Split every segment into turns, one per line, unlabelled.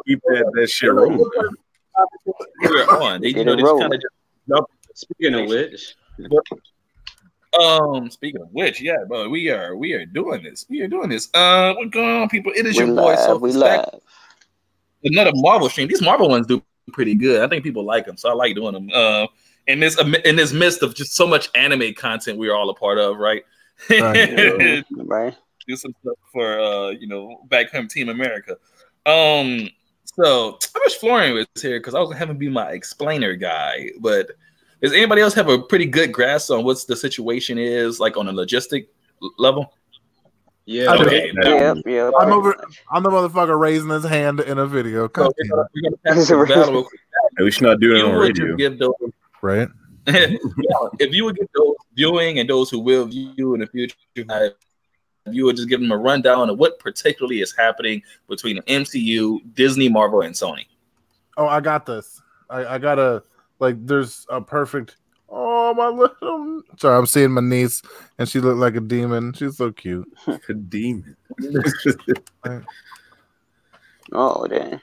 keep that shit rolling.
We're on. They, they just kind of just jump.
Speaking of which.
Speaking of which, yeah, bro, we are doing this. We are doing this. What's going on, people? It is your boy. So
we live.
Another Marvel stream. These Marvel ones do pretty good. I think people like them, so I like doing them. In this midst of just so much anime content we are all a part of, right?
Right.
Do some stuff for back home Team America. So I wish Florian was here because I was having him be my explainer guy, but. Does anybody else have a pretty good grasp on what's the situation is like on a logistic level?
Yeah.
Okay.
Yeah.
I'm the motherfucker raising his hand in a video.
So we're gonna pass this battle.
We should not do it on radio.
Give those,
right?
If you would get those viewing and those who will view in the future, you would just give them a rundown of what particularly is happening between the MCU, Disney, Marvel, and Sony.
Oh, I got this. I gotta. Like, there's a perfect. Oh, my little. Sorry, I'm seeing my niece, and she looked like a demon. She's so cute.
A demon.
Oh, dang.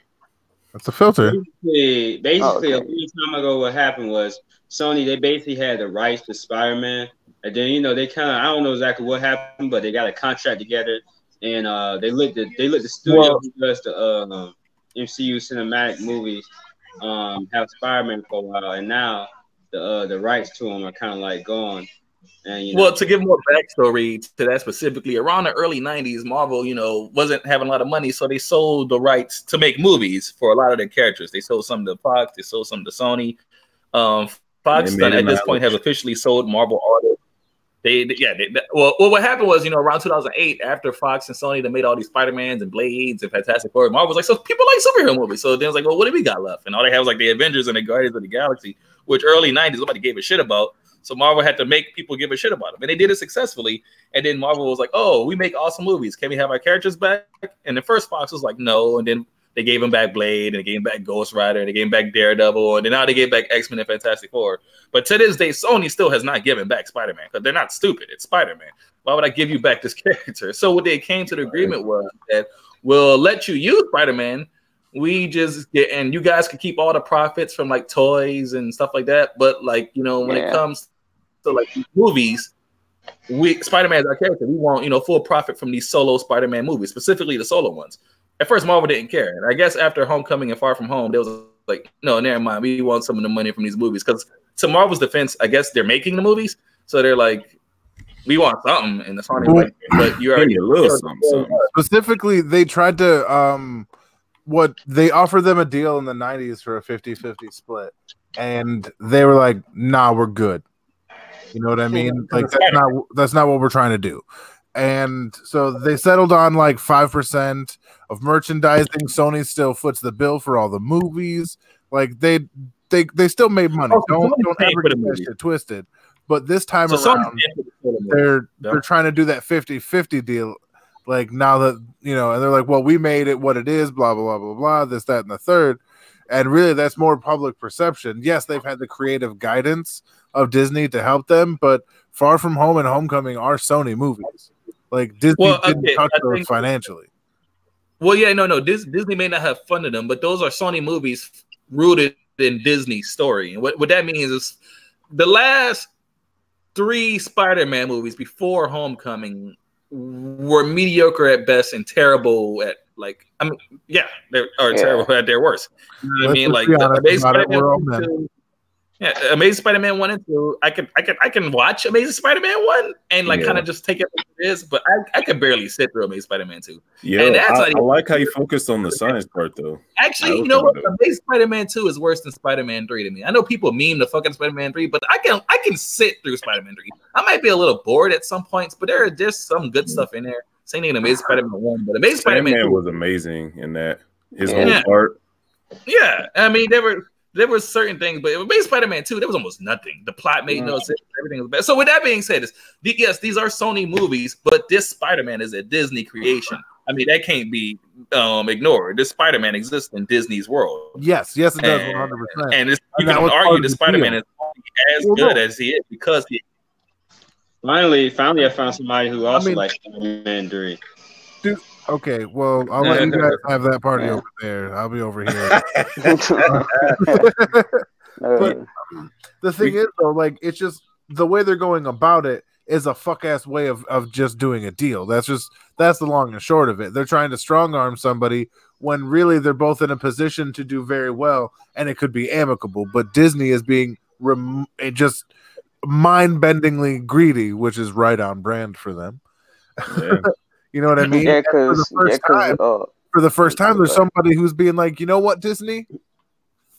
That's a filter.
Basically, a long time ago, what happened was Sony. They basically had the rights to Spider-Man, and then they kind of I don't know exactly what happened, but they got a contract together, and they let the studio who does the MCU cinematic movies. Have Spider-Man for a while, and now the rights to him are kind of like gone. And
well, to give more backstory to that specifically, around the early '90s, Marvel, wasn't having a lot of money, so they sold the rights to make movies for a lot of their characters. They sold some to Fox, they sold some to Sony. Fox at this point has officially sold Marvel Auto. What happened was, around 2008, after Fox and Sony, they made all these Spider-Mans and Blades and Fantastic Four. Marvel was like, so people like superhero movies. So then it's like, well, what do we got left? And all they have was like the Avengers and the Guardians of the Galaxy, which early 90s nobody gave a shit about. So Marvel had to make people give a shit about them. And they did it successfully. And then Marvel was like, oh, we make awesome movies. Can we have our characters back? And the first Fox was like, no. And then they gave him back Blade, and they gave him back Ghost Rider, and they gave him back Daredevil, and then now they gave back X-Men and Fantastic Four. But to this day, Sony still has not given back Spider-Man because they're not stupid. It's Spider-Man. Why would I give you back this character? So what they came to the agreement was that we'll let you use Spider-Man. We just get, and you guys can keep all the profits from like toys and stuff like that. But like, when it comes to like these movies, Spider-Man is our character. We want, full profit from these solo Spider-Man movies, specifically the solo ones. At first, Marvel didn't care. And I guess after Homecoming and Far From Home, they was like, no, never mind. We want some of the money from these movies. Because to Marvel's defense, I guess they're making the movies. So they're like, we want something. And the Sony like, but you already
a little something.
Specifically, they tried to, they offered them a deal in the 90s for a 50-50 split. And they were like, nah, we're good. You know what I mean? Like, that's not what we're trying to do. And so they settled on like 5% of merchandising. Sony still foots the bill for all the movies. Like they still made money. Don't ever get that shit twisted. But this time around, they're trying to do that 50-50 deal. Like now that and they're like, well, we made it what it is. Blah blah blah blah blah. This, that, and the third. And really, that's more public perception. Yes, they've had the creative guidance of Disney to help them, but Far From Home and Homecoming are Sony movies. Like Disney didn't touch those financially.
Well, yeah, no. Disney may not have funded them, but those are Sony movies rooted in Disney's story. And what that means is the last 3 Spider-Man movies before Homecoming were mediocre at best and terrible at terrible at their worst. You know what I mean? Like Amazing Spider-Man 2. Yeah, Amazing Spider-Man 1 and 2. I can watch Amazing Spider-Man 1 and kind of just take it like it is, but I could barely sit through Amazing Spider-Man 2.
Yeah, and I like how you focused on the science part though.
Actually, you know what? Amazing Spider-Man 2 is worse than Spider-Man 3 to me. I know people meme the fucking Spider-Man 3, but I can sit through Spider-Man 3. I might be a little bored at some points, but there's some good stuff in there. Same thing in Amazing Spider-Man 1, but Amazing Spider-Man
was amazing in that. His whole part.
Yeah, I mean there were certain things, but Amazing Spider-Man 2, there was almost nothing. The plot made no sense. Everything was bad. So with that being said, yes, these are Sony movies, but this Spider-Man is a Disney creation. I mean, that can't be ignored. This Spider-Man exists in Disney's world.
Yes, it does, 100%.
And you can argue that Spider-Man is as good as he is because he.
Finally, I found somebody who also likes Spider-Man 3.
Dude, Okay, well, I'll let you guys have that party over there. I'll be over here. But the thing is, though, like, it's just the way they're going about it is a fuck ass way of just doing a deal. That's the long and short of it. They're trying to strong arm somebody when really they're both in a position to do very well, and it could be amicable. But Disney is being just mind-bendingly greedy, which is right on brand for them.
Yeah.
You know what I mean?
Yeah,
for the first time, there's somebody who's being like, you know what, Disney,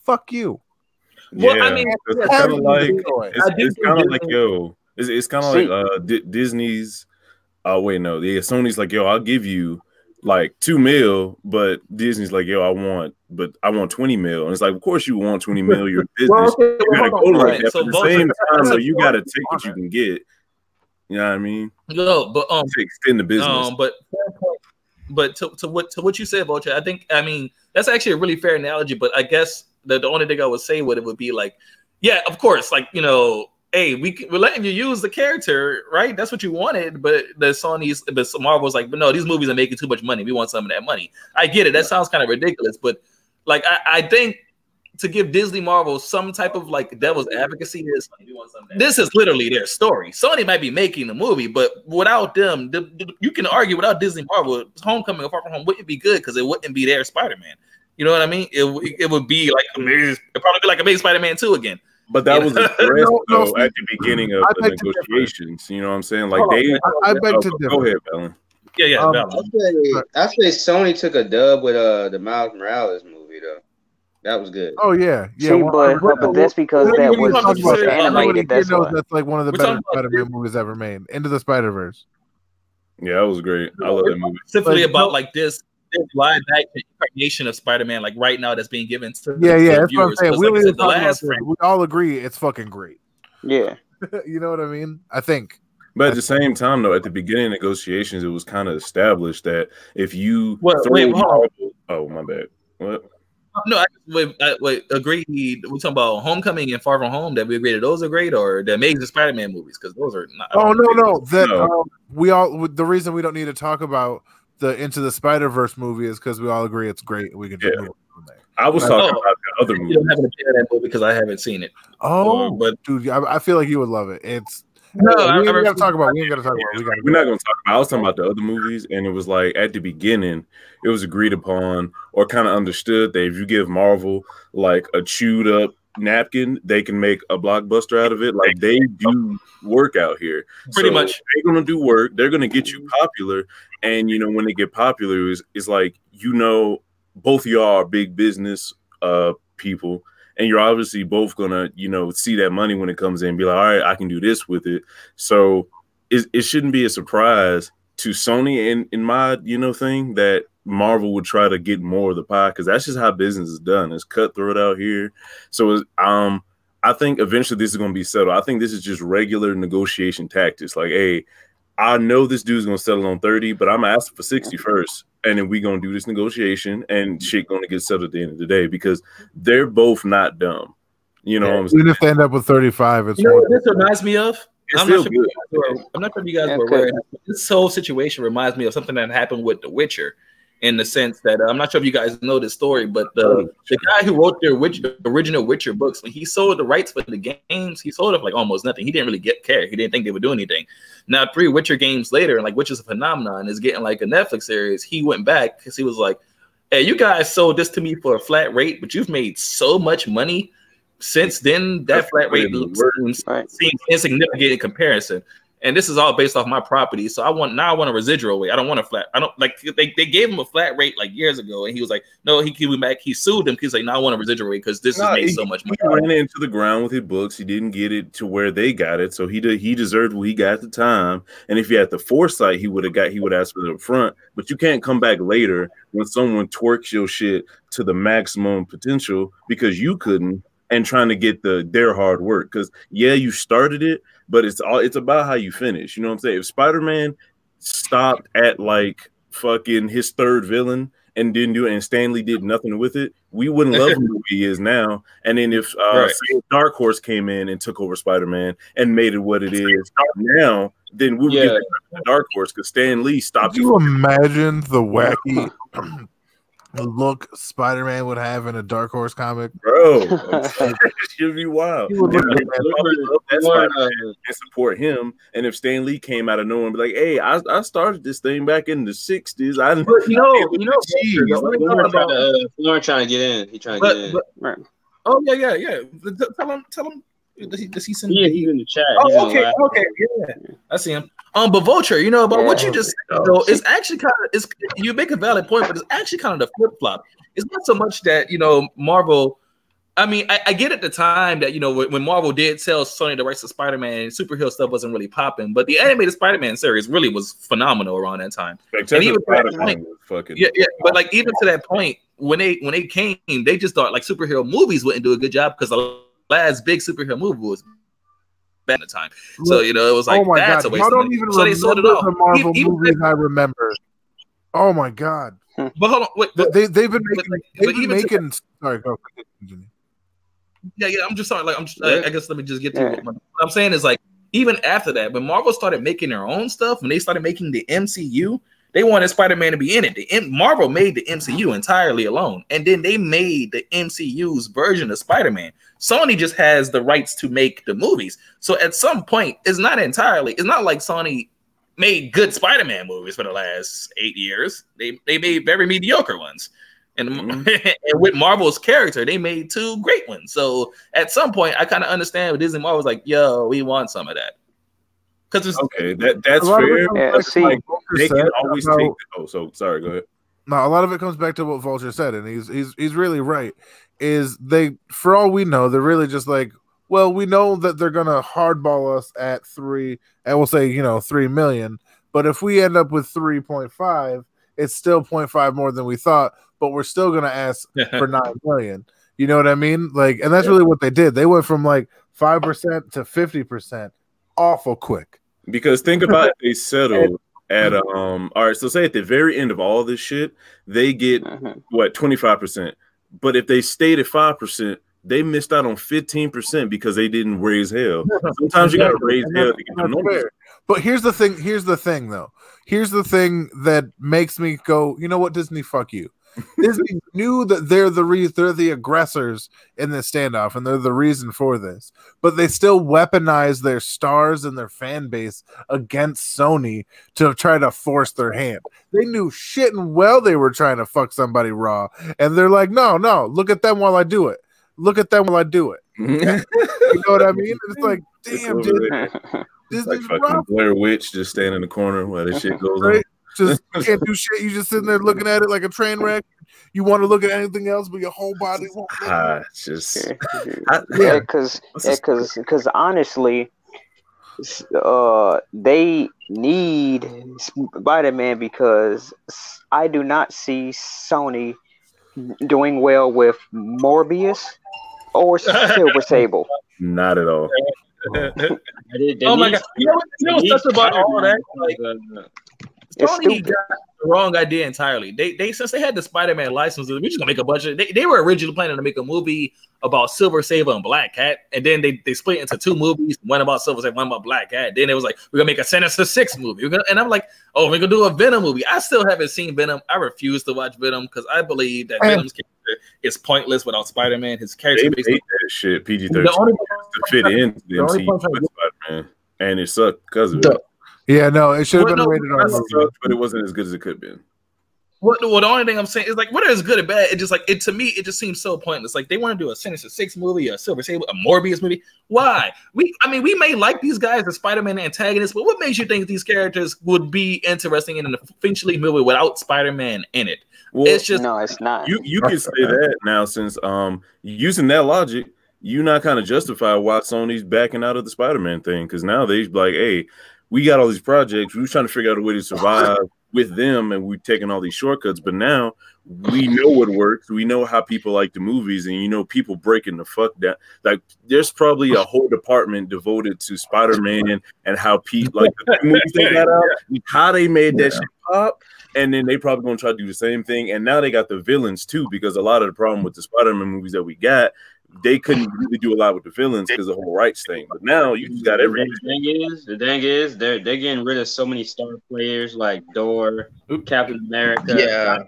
fuck you.
Well, I mean,
it's kind of like it's kind of like Disney's. Wait, no, yeah, Sony's like, yo, I'll give you like $2 million, but Disney's like, yo, I want 20 million. And it's like, of course you want 20 million. You're business.
Well, okay,
you gotta go like that.
So
At the same time, so you gotta take what you can get. You know what I mean?
No, but
to extend the business.
But to what you said, Vulture, I mean that's actually a really fair analogy. But I guess the only thing I would say with it would be like, yeah, of course, like, you know, hey, we're letting you use the character, right? That's what you wanted. But Marvel's like, but no, these movies are making too much money. We want some of that money. I get it. That sounds kind of ridiculous, but like I think to give Disney Marvel some type of like devil's advocacy is this is literally their story. Sony might be making the movie, but without them, you can argue without Disney Marvel, Homecoming or Far From Home wouldn't be good because it wouldn't be their Spider-Man. You know what I mean? It would be like it'd probably be like Amazing Spider-Man 2 again.
But that was a threat though at the beginning of the negotiations. You know what I'm saying? Like
I beg to differ.
Go ahead, Valen.
Yeah.
I say Sony took a dub with the Miles Morales movie though. That was good.
Oh yeah.
See, but that's because that was animated. That's
like one of the better Spider-Man movies ever made. Into the Spider-Verse.
Yeah, that was great. I love that movie.
Specifically about like this live action incarnation of Spider-Man, like right now, that's being given to
that's
viewers.
What I'm saying. We all agree it's fucking great.
Yeah.
You know what I mean? I think.
But at the same time, though, at the beginning of negotiations, it was kind of established that if you oh my bad. What?
No, I agreed. We're talking about Homecoming and Far From Home. That we agreed that those are great, or the Amazing Spider-Man movies, because those are not.
Oh no. That we all. The reason we don't need to talk about the Into the Spider-Verse movie is because we all agree it's great. We can just move from there.
I was talking about the other movie.
You don't have an opinion on that movie because I haven't seen it.
Oh, but dude, I feel like you would love it. It's we ain't got to talk about. We're not going to talk about.
I was talking about the other movies, and it was like at the beginning, it was agreed upon or kind of understood that if you give Marvel like a chewed up napkin, they can make a blockbuster out of it. Like they do work out here.
Pretty much,
they're going to do work. They're going to get you popular, and you know when they get popular, is like both of y'all are big business people. And you're obviously both gonna, see that money when it comes in and be like, all right, I can do this with it. So it shouldn't be a surprise to Sony in my, thing that Marvel would try to get more of the pie because that's just how business is done. It's cutthroat out here. So I think eventually this is gonna be settled. I think this is just regular negotiation tactics. Like, hey, I know this dude's gonna settle on 30, but I'm asking for 60 first. And then we gonna do this negotiation and shit gonna get settled at the end of the day because they're both not dumb. You know what I'm saying?
Even if they end up with 35, it's
what this reminds me of? I'm not sure if you guys were aware. This whole situation reminds me of something that happened with The Witcher, in the sense that I'm not sure if you guys know this story, but the guy who wrote the original Witcher books, when he sold the rights for the games, he sold it for like almost nothing. He didn't really care. He didn't think they would do anything. Now 3 Witcher games later, and like Witcher's a phenomenon, is getting like a Netflix series. He went back because he was like, "Hey, you guys sold this to me for a flat rate, but you've made so much money since then. That flat rate seems insignificant in comparison." And this is all based off my property. So I want a residual rate. I don't want a flat. I don't like they gave him a flat rate like years ago. And he was like, no, he came back. He sued them. He's like, no, I want a residual rate because this has made so much money.
He ran into the ground with his books. He didn't get it to where they got it. So he deserved what he got at the time. And if he had the foresight, he would ask for it up front. But you can't come back later when someone twerks your shit to the maximum potential because you couldn't and trying to get their hard work. Because you started it. But it's about how you finish. You know what I'm saying? If Spider-Man stopped at like fucking his third villain and didn't do it, and Stan Lee did nothing with it, we wouldn't love him the way he is now. And then if Dark Horse came in and took over Spider-Man and made it what it is now, then we would get the Dark Horse because Stan Lee stopped.
Could you imagine the wacky look Spider-Man would have in a Dark Horse comic?
Bro, it should be wild. And support him. And if Stan Lee came out of nowhere and be like, hey, I started this thing back in the 60s.
Lauren trying to get in. He trying to get in.
Right. Oh, yeah. Tell him. Does he send
he's in the chat.
Oh, okay, yeah. I see him. But Vulture, about what you just said, though, it's actually kind of you make a valid point, but it's actually kind of the flip flop. It's not so much that Marvel. I mean, I get at the time that when Marvel did sell Sony the rights to Spider-Man, superhero stuff wasn't really popping, but the animated Spider-Man series really was phenomenal around that time. And even to that point, but like even to that point, when they came, they just thought like superhero movies wouldn't do a good job because the last big superhero movie was bad at the time. So it was like, that's a waste of money. So they sold it off.
The Marvel movies I remember. Oh my god!
But hold on, wait.
They've been making. Sorry, go.
Yeah. I'm just sorry. Like I guess let me just get to what I'm saying is like even after that, when Marvel started making their own stuff, when they started making the MCU. They wanted Spider-Man to be in it. Marvel made the MCU entirely alone, and then they made the MCU's version of Spider-Man. Sony just has the rights to make the movies. So at some point, it's not like Sony made good Spider-Man movies for the last 8 years. They made very mediocre ones. And, and with Marvel's character, they made 2 great ones. So at some point, I kind of understand what Disney Marvel was like, yo, we want some of that.
Okay, that's fair. Like, they can always take so sorry, go ahead.
No, a lot of it comes back to what Vulture said, and he's really right. Is they, for all we know, they're really just like, well, we know that they're gonna hardball us at 3, and we'll say 3 million. But if we end up with 3.5, it's still 0.5 more than we thought. But we're still gonna ask for 9 million. You know what I mean? Like, and that's really what they did. They went from like 5% to 50%, awful quick.
Because think about if they settled at all right, so say at the very end of all this shit, they get 25%. But if they stayed at 5%, they missed out on 15% because they didn't raise hell. Sometimes you gotta raise hell to get the numbers.
But here's the thing, though. Here's the thing that makes me go, you know what, Disney, fuck you. Disney knew that they're the aggressors in this standoff, and they're the reason for this. But they still weaponize their stars and their fan base against Sony to try to force their hand. They knew shit and well they were trying to fuck somebody raw, and they're like, no, look at them while I do it. Look at them while I do it. You know what I mean? It's like, damn, dude.
It's like fucking Blair Witch just standing in the corner while this shit goes on.
Just can't do shit. You just sitting there looking at it like a train wreck. You want to look at anything else, but your whole body won't.
Because honestly, they need Spider-Man because I do not see Sony doing well with Morbius or Silver Sable.
Not at all.
Oh my god! You know what's special about all that? Like, Sony got the wrong idea entirely. They since they had the Spider-Man license, we're just gonna make a bunch of. They were originally planning to make a movie about Silver Sable and Black Cat, and then they split into 2 movies, one about Silver Sable, one about Black Cat. Then it was like, we're gonna make a Sinister Six movie, and I'm like, oh, we're gonna do a Venom movie. I still haven't seen Venom. I refuse to watch Venom because I believe that Venom's character is pointless without Spider-Man. His character
made that shit PG-13 to fit into the MCU with Spider-Man, and it sucked because of it.
Yeah, no, it should have been rated R,
but it wasn't as good as it could have been.
Well, the only thing I'm saying is like, whether it's good or bad, it just like to me, it just seems so pointless. Like they want to do a Sinister Six movie, a Silver Sable, a Morbius movie. Why? We may like these guys as Spider-Man antagonists, but what makes you think these characters would be interesting in an eventually movie without Spider-Man in it?
Well,
it's just
no, it's not.
You can say that now since using that logic, you not kind of justify why Sony's backing out of the Spider-Man thing because now they're like, hey, we got all these projects. We were trying to figure out a way to survive with them, and we're taking all these shortcuts. But now we know what works. We know how people like the movies, and people breaking the fuck down. Like there's probably a whole department devoted to Spider-Man and how like the movies they got out, how they made that shit pop. And then they probably gonna try to do the same thing. And now they got the villains too, because a lot of the problem with the Spider-Man movies that we got, they couldn't really do a lot with the villains because of the whole rights thing. But now you just got everything.
The thing is, they're getting rid of so many star players like Thor, Captain America,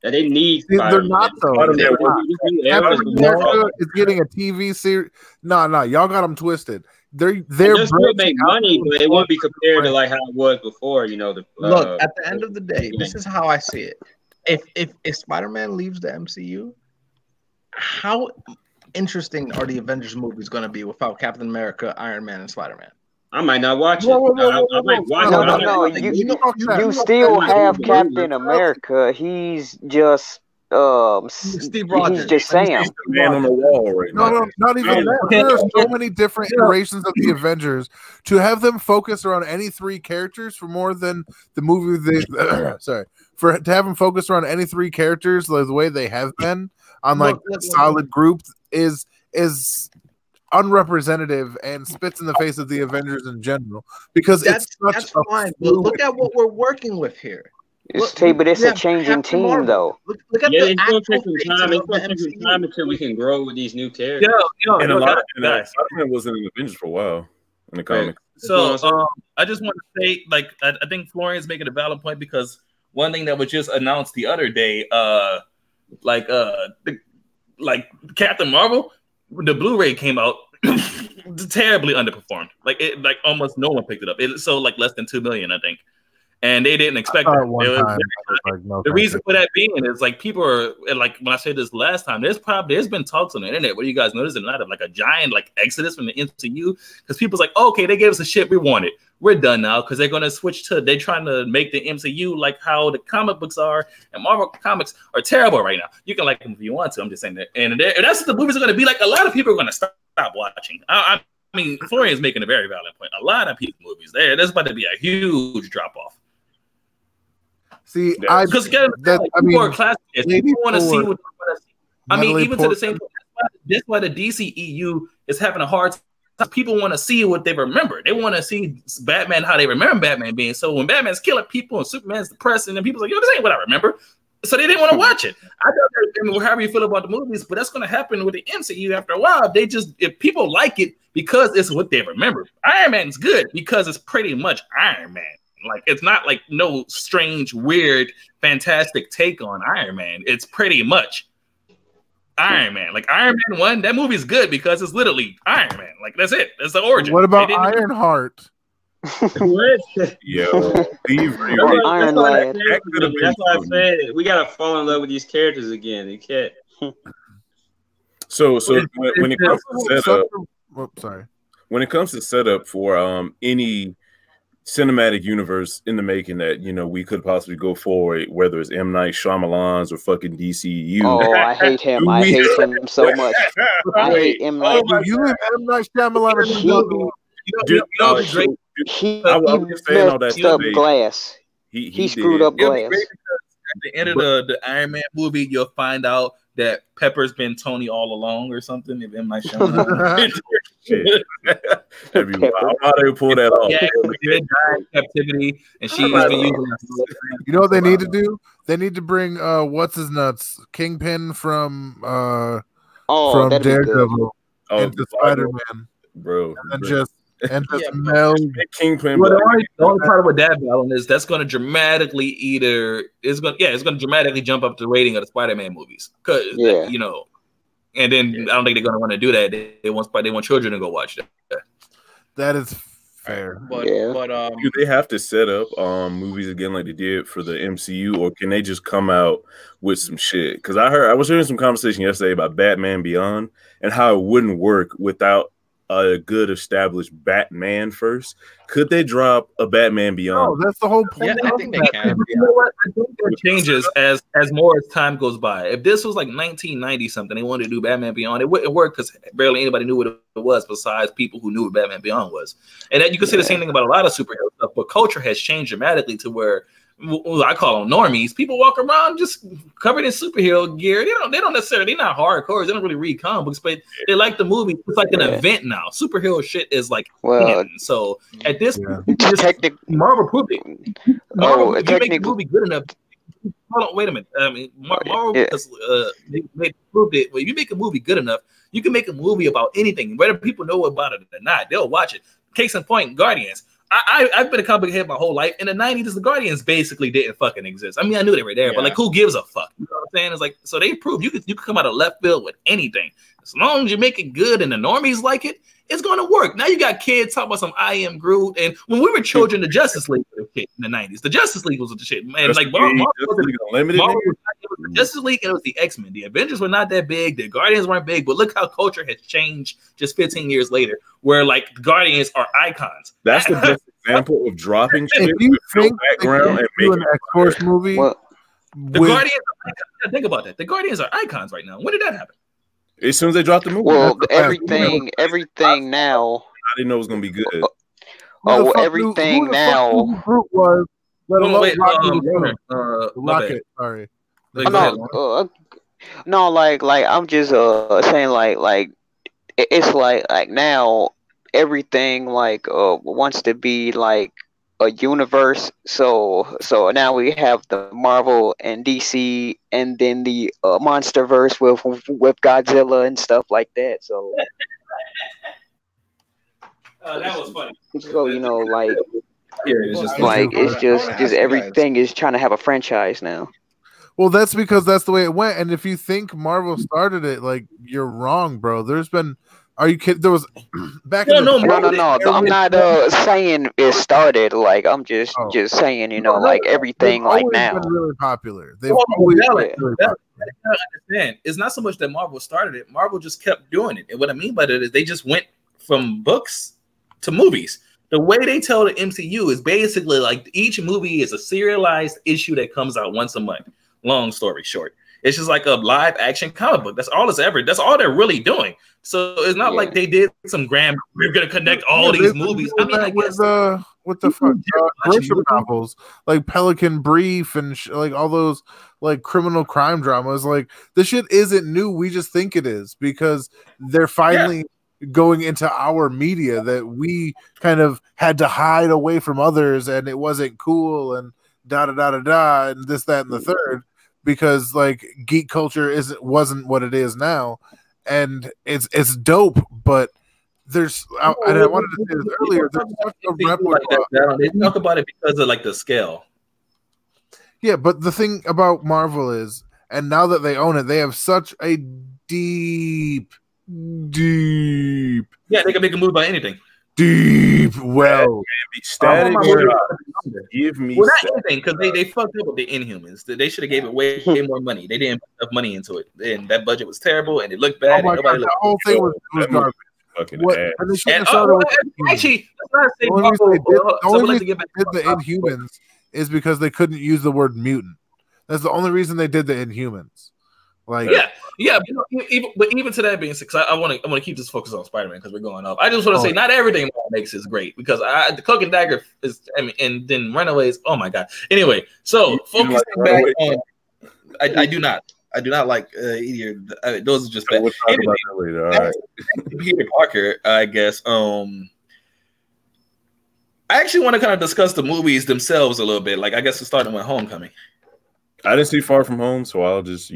that they need.
They're not though. Captain America is getting a TV series. No, y'all got them twisted. They're
still make money, but it won't be compared to like how it was before. You know,
look, at the end of the day, this is how I see it. If Spider-Man leaves the MCU, how interesting are the Avengers movies going to be without Captain America, Iron Man, and Spider-Man?
I might not watch it. I might watch it.
You still have Captain America. He's just
Steve Rogers.
He's just Sam.
He's the man on the wall right now.
No, not even that. There are so many different iterations of the Avengers. To have them focus around any three characters for more than the movie to have them focus around any three characters like the way they have been on like a solid group is unrepresentative and spits in the face of the Avengers in general, because that's
fine. Look at what we're working with here.
But it's a changing team, though.
Look at it's going to take some time. It's going to take some time until we can grow with these new characters.
And a lot of guys, Spider-Man was in the Avengers for a while in the comics.
So I just want to say, like, I think Florian's making a valid point, because one thing that was just announced the other day, like Captain Marvel, the Blu-ray came out terribly underperformed. Like almost no one picked it up. It sold like less than 2 million, I think. And they didn't expect it. The reason for that being is like people are like, when I said this last time, there's been talks on the internet where you guys notice a lot of like a giant like exodus from the MCU, because people's like, okay, they gave us the shit we wanted. We're done now, because they're going to switch to, they're trying to make the MCU like how the comic books are, and Marvel comics are terrible right now. You can like them if you want to. I'm just saying that. And that's what the movies are going to be like. A lot of people are going to stop watching. I mean, Florian's making a very valid point. A lot of people movies there's about to be a huge drop off.
See,
because people are classic. People want to see what they want to see. I mean, even to the same point, that's why the DCEU is having a hard time. People want to see what they remember. They want to see Batman, how they remember Batman being. So when Batman's killing people and Superman's depressed, and then people's like, yo, this ain't what I remember. So they didn't want to watch it. I know however you feel about the movies, but that's going to happen with the MCU after a while. If people like it because it's what they remember. Iron Man's good because it's pretty much Iron Man. Like, it's not like no strange, weird, fantastic take on Iron Man. It's pretty much Iron Man. Like Iron Man 1, that movie's good because it's literally Iron Man. Like, that's it. That's the origin.
What about Ironheart?
Iron Lad.
That's why I said we gotta fall in love with these characters again. You can't.
So when it comes to setup, when it comes to setup for any cinematic universe in the making that we could possibly go forward, whether it's M. Night Shyamalan's or fucking DCU.
Oh, I hate him. I hate him so much. I hate M. Night.
You and M. Night Shyamalan.
He messed up glass. He screwed up glass.
At the end of the Iron Man movie, you'll find out that Pepper's been Tony all along or something. If M. Night Shyamalan.
How do they pull that off?
Yeah, they died in captivity, and she's been using.
You know what they need to do? They need to bring what's his nuts, Kingpin from Daredevil into Spider-Man,
bro,
and just meld
Kingpin.
Well, the only part of that battle is that's going to dramatically it's going to dramatically jump up the rating of the Spider-Man movies, because and then I don't think they're going to want to do that. They want children to go watch that.
That is fair.
But
do they have to set up movies again like they did for the MCU, or can they just come out with some shit? Because I was hearing some conversation yesterday about Batman Beyond and how it wouldn't work without a good established Batman first. Could they drop a Batman Beyond?
No, that's the whole point.
Yeah, I think they can.
You know what? I think that changes as more as time goes by. If this was like 1990 something, they wanted to do Batman Beyond, it wouldn't work because barely anybody knew what it was besides people who knew what Batman Beyond was. And that you can say the same thing about a lot of superhero stuff, but culture has changed dramatically to where I call them normies. People walk around just covered in superhero gear. They don't necessarily, they're not hardcore. They don't really read comic books, but they like the movie. It's like an event now. Superhero shit is like so at this point, Marvel proved it. Marvel, if you make the movie good enough, hold on, wait a minute. Marvel they proved it. When you make a movie good enough, you can make a movie about anything, whether people know about it or not. They'll watch it. Case in point, Guardians. I've been a comic book head my whole life. In the 90s, the Guardians basically didn't fucking exist. I mean, I knew they were there, but like, who gives a fuck? You know what I'm saying? It's like, so they proved you could come out of left field with anything. As long as you make it good and the normies like it, it's going to work. Now you got kids talking about some I Am Groot. And when we were children, the Justice League was the shit in the 90s. The Justice League was the shit. Man, like, Marvel was the Justice League and it was the X-Men. The Avengers were not that big. The Guardians weren't big. But look how culture has changed just 15 years later, where, like, the Guardians are icons.
That's the best example of dropping shit
if you think
background and making
an X-Force movie.
The Guardians are icons. Think about that. The Guardians are icons right now. When did that happen?
As soon as they dropped the movie.
Well, everything now.
I didn't know it was gonna be good.
Well, everything now.
Was,
wait,
Rocket. Sorry.
No, like I'm just saying like it's like now everything like wants to be like a universe. So now we have the Marvel and DC, and then the MonsterVerse with Godzilla and stuff like that. So
that was funny.
So like
it's
just everything is trying to have a franchise now.
Well, that's because that's the way it went. And if you think Marvel started it, like, you're wrong, bro. There's been. Are you kidding? There was back in
no. I'm not saying it started. Like, I'm just saying, like everything like now.
Been really popular. They've
understand. It's not so much that Marvel started it. Marvel just kept doing it. And what I mean by that is they just went from books to movies. The way they tell the MCU is basically like each movie is a serialized issue that comes out once a month. Long story short. It's just like a live action comic book. That's all that's all they're really doing. So it's not like they did some grand, we're going to connect all these movies. I mean, I guess.
What the fuck? Grisham novels, like Pelican Brief and like all those like criminal crime dramas. Like, the shit isn't new. We just think it is because they're finally going into our media that we kind of had to hide away from others, and it wasn't cool and and this, that, and the third. Because like geek culture wasn't what it is now, and it's dope. But there's I wanted to say this earlier. There's such a repertoire.
They talk about it because of like the scale.
Yeah, but the thing about Marvel is, and now that they own it, they have such a deep.
Yeah, they can make a move by anything.
Deep well.
Static. Give me
not anything, because they fucked up with the Inhumans. They should have gave it way more money. They didn't put enough money into it, and that budget was terrible, and it looked bad.
Oh my God, the whole thing was garbage.
Actually,
the only reason they did the Inhumans is because they couldn't use the word mutant. That's the only reason they did the Inhumans. Like,
but even to that being said, I want to keep this focus on Spider-Man because we're going up. I just want to say not everything Marvel makes is great, because the Cloak and Dagger is, and then Runaways. Oh my God. Anyway, so focusing back on, I do not like either. Those are just bad.
We'll talk about that later. All right.
Peter Parker, I guess. I actually want to kind of discuss the movies themselves a little bit. Like, I guess we're starting with Homecoming.
I didn't see Far From Home, so I'll just,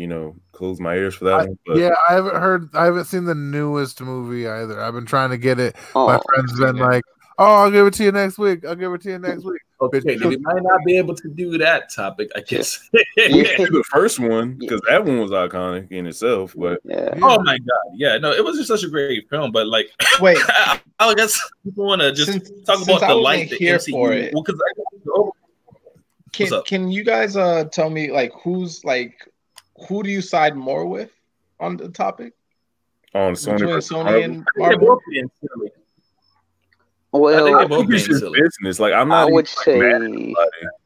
close my ears for that one. But.
Yeah, I haven't seen the newest movie either. I've been trying to get it. My friends been like, I'll give it to you next week. Okay,
we might not be able to do that topic, I guess.
The first one, because that one was iconic in itself. But
oh my God, no, it was just such a great film. But like,
wait,
I guess people want to just talk about the light that
here
MCU.
For it.
Well, because
Can you guys tell me like who do you side more with on the topic?
On
Sony and Marvel?
Well,
I think they're both
business. Like, I'm not.
I would say.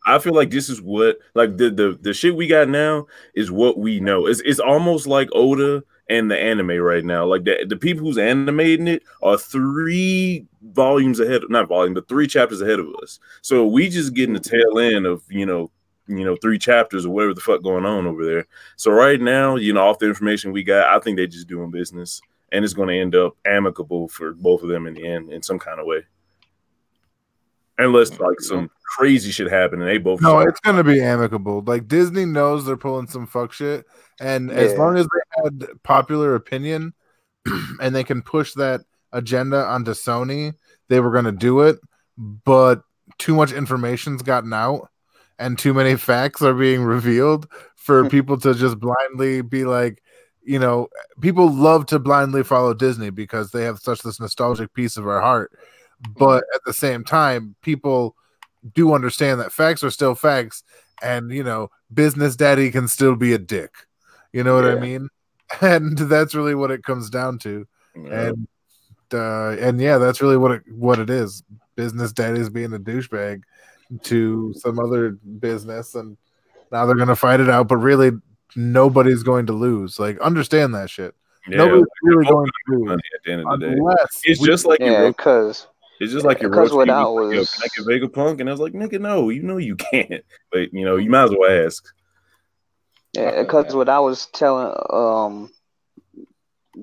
I feel like this is what, like, the shit we got now is what we know. It's almost like Oda and the anime right now. Like, the people who's animating it are 3 volumes ahead, not volume, but 3 chapters ahead of us. So we just getting the tail end of 3 chapters or whatever the fuck going on over there. So right now, off the information we got, I think they're just doing business, and it's going to end up amicable for both of them in the end in some kind of way. unless like some crazy shit happened and they both.
No, it's gonna be amicable. Like Disney knows they're pulling some fuck shit, and as long as they had popular opinion, and they can push that agenda onto Sony, they were gonna do it. But too much information's gotten out, and too many facts are being revealed for people to just blindly be like, you know, people love to blindly follow Disney because they have such this nostalgic piece of our heart. But at the same time, people do understand that facts are still facts, and you know, business daddy can still be a dick. You know what I mean? And that's really what it comes down to. And yeah, that's really what it is. Business daddy's being a douchebag to some other business, and now they're gonna fight it out. But really, nobody's going to lose. Like, understand that shit.
Yeah,
nobody's really going to lose
at the end of the day. It's just like it's just like your
because what I
was like, can I get Vegapunk? And I was like, nigga, no, you know you can't. But you know, you might as well ask.
Yeah, because what I was telling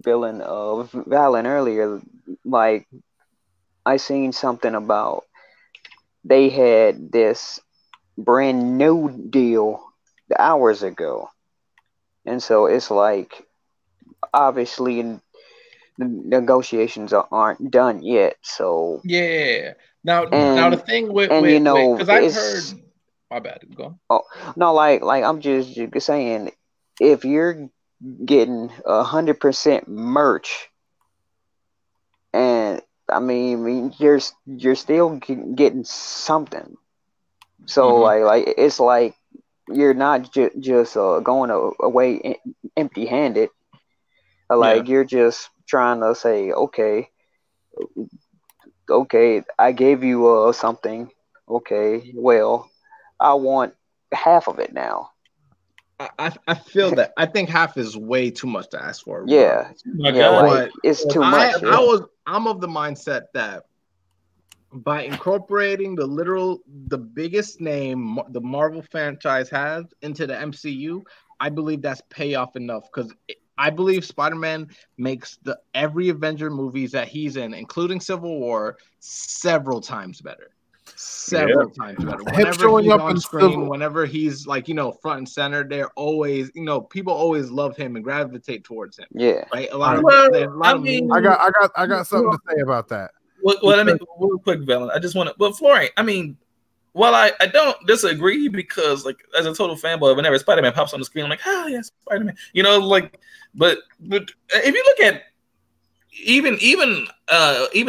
Bill and Valen earlier, like I seen something about they had this brand new deal hours ago, and so it's like obviously the negotiations aren't done yet. So
now the thing with
you know,
because I've heard, my bad, go.
Oh no, like I'm just saying, if you're getting 100% merch, and I mean you're still getting something. So like it's like you're not just going away empty-handed. Like you're just trying to say, okay, I gave you something. Okay, well, I want half of it now.
I feel that. I think half is way too much to ask for.
Yeah, like, it's too much.
I'm of the mindset that by incorporating the biggest name the Marvel franchise has into the MCU, I believe that's payoff enough, because I believe Spider-Man makes every Avenger movies that he's in, including Civil War, several times better. Several times better. Whenever he's on screen, whenever he's like, you know, front and center, they're always, you know, people always love him and gravitate towards him.
Yeah.
Right. A lot
I got something to say about that.
Well, I mean, real quick, Valen. I just want to. Well, Florian, I mean, while I don't disagree, because like as a total fanboy, whenever Spider-Man pops on the screen, I'm like, oh yeah, Spider-Man. You know, like, but if you look at even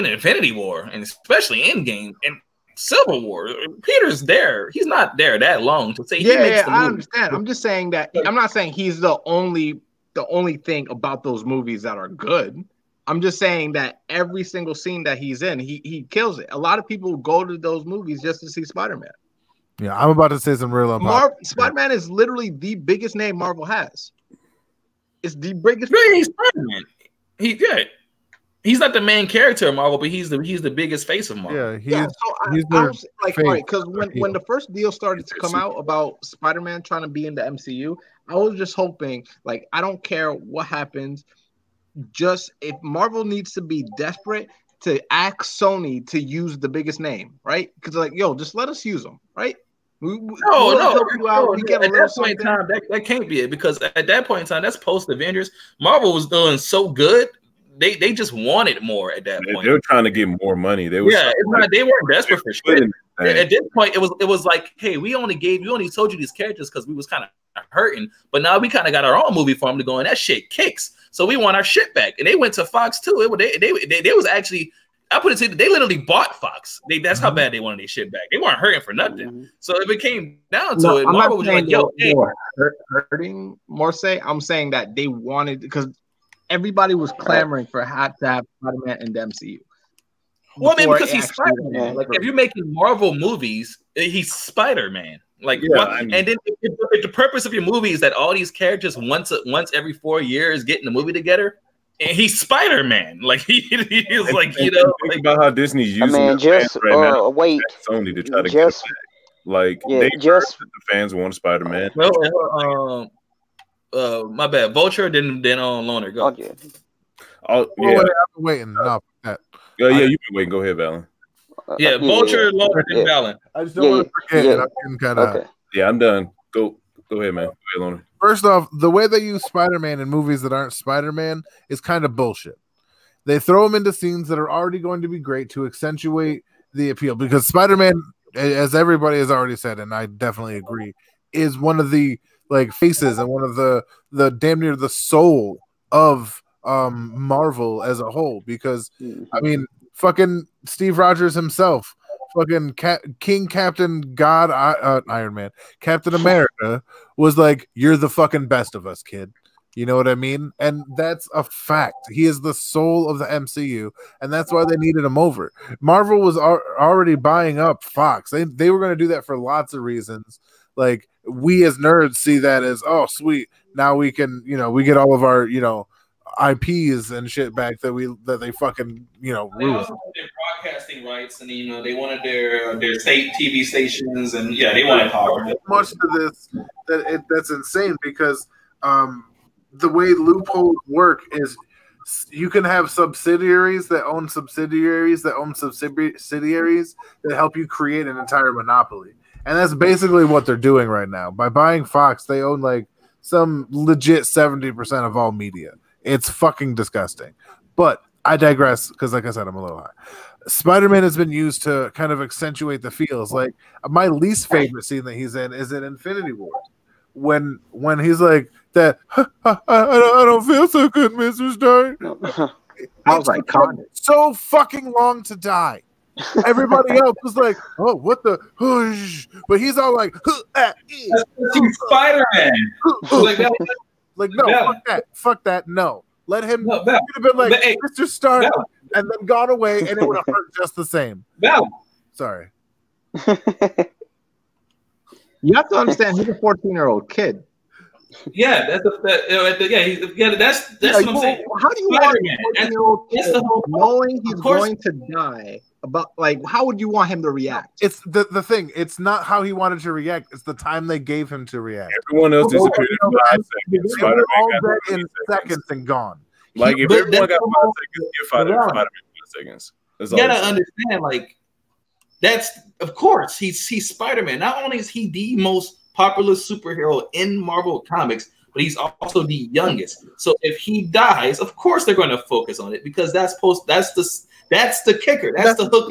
Infinity War, and especially Endgame and Civil War, Peter's there. He's not there that long to say.
I understand. I'm just saying that I'm not saying he's the only thing about those movies that are good. I'm just saying that every single scene that he's in, he kills it. A lot of people go to those movies just to see Spider-Man.
Yeah, I'm about to say some real
Spider-Man is literally the biggest name Marvel has. It's the biggest.
Really, he's Spider-Man. He's not the main character of Marvel, but he's the biggest face of Marvel.
Yeah,
he's I was like, right, because when the first deal started to come out about Spider-Man trying to be in the MCU, I was just hoping, like, I don't care what happens. Just if Marvel needs to be desperate to ask Sony to use the biggest name, right? Because like, yo, just let us use them, right?
No. At that point in time, that can't be it, because at that point in time, that's post Avengers. Marvel was doing so good, they just wanted more at that point.
They were trying to get more money. They weren't
desperate for shit. At this point, it was like, hey, we only told you these characters because we was kind of hurting, but now we kind of got our own movie for them to go, and that shit kicks. So we want our shit back. And they went to Fox too. They was actually, I put it to you, they literally bought Fox. That's how bad they wanted their shit back. They weren't hurting for nothing. So if it came down to it, Marvel was like, yo,
hurting more say. I'm saying that they wanted, because everybody was clamoring for to have Spider-Man in the MCU.
Well, I mean, because he's Spider-Man. Like, if you're making Marvel movies, he's Spider-Man. Like, and then if the purpose of your movie is that all these characters once every 4 years get in a movie together, and he's Spider-Man. Like he's like, you know,
think about how Disney's using
wait,
Sony to try to get back. Like, the fans want Spider-Man.
Well, my bad. Vulture didn't Loner go.
I've been waiting. No, that.
Yeah, you've been waiting. Go ahead, Valen.
Yeah, Vulture, Lord, and Balin.
I just don't want to forget.
Yeah.
And I'm getting kind of
Okay.
Yeah, I'm done. Go ahead, man. Go ahead, Loner.
First off, the way they use Spider-Man in movies that aren't Spider-Man is kind of bullshit. They throw him into scenes that are already going to be great to accentuate the appeal, because Spider-Man, as everybody has already said, and I definitely agree, is one of the like faces and one of the damn near the soul of Marvel as a whole. Because I mean, fucking Steve Rogers himself, fucking King Captain God Iron Man, Captain America was like, "You're the fucking best of us, kid." You know what I mean? And that's a fact. He is the soul of the MCU, and that's why they needed him over. Marvel was already buying up Fox. They were going to do that for lots of reasons. Like, we as nerds see that as, oh, sweet. Now we can, we get all of our, IPs and shit back that they fucking,
They
ruined.
also wanted their broadcasting rights, and they wanted their state TV stations, and yeah, they wanted power.
Much to this that's insane, because the way loopholes work is you can have subsidiaries that own subsidiaries that own subsidiaries that help you create an entire monopoly. And that's basically what they're doing right now. By buying Fox, they own like some legit 70% of all media. It's fucking disgusting. But I digress, because like I said, I'm a little high. Spider-Man has been used to kind of accentuate the feels. Like, my least favorite scene that he's in is in Infinity War. When he's like that, I don't feel so good, Mr. Stark.
I was like,
so fucking long to die. Everybody else was like, oh, what the? But he's all like,
He's Spider-Man.
Like, no, fuck that, no. Let him. He could have been like, Mr. Stark, and then gone away, and it would have hurt just the same. Sorry.
You have to understand, he's a 14-year-old kid.
Yeah, that's what I'm saying.
How do you want a 14-year-old kid knowing he's going to die? How would you want him to react?
It's the thing. It's not how he wanted to react. It's the time they gave him to react.
Everyone else disappeared in 5 seconds.
Spider-Man all day in seconds and gone.
Like, if everyone got 5 seconds, give Spider-Man 5 seconds.
You gotta understand, like, that's, of course, he's Spider-Man. Not only is he the most popular superhero in Marvel Comics, but he's also the youngest. So if he dies, of course they're going to focus on it, because that's the kicker. That's the hook.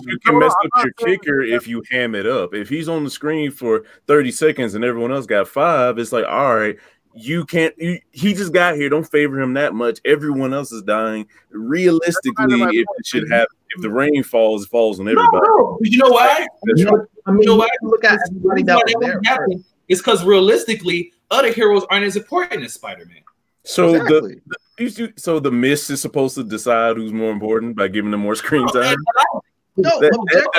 You can mess up your kicker if you ham it up. If he's on the screen for 30 seconds and everyone else got 5, it's like, all right, you can't. He just got here. Don't favor him that much. Everyone else is dying. Realistically, if it should happen, if the rain falls, it falls on everybody.
No. You know why? You know why?
Look at everybody that was there.
It's because realistically, other heroes aren't as important as Spider-Man.
So
Exactly.
so the Mist is supposed to decide who's more important by giving them more screen time.
A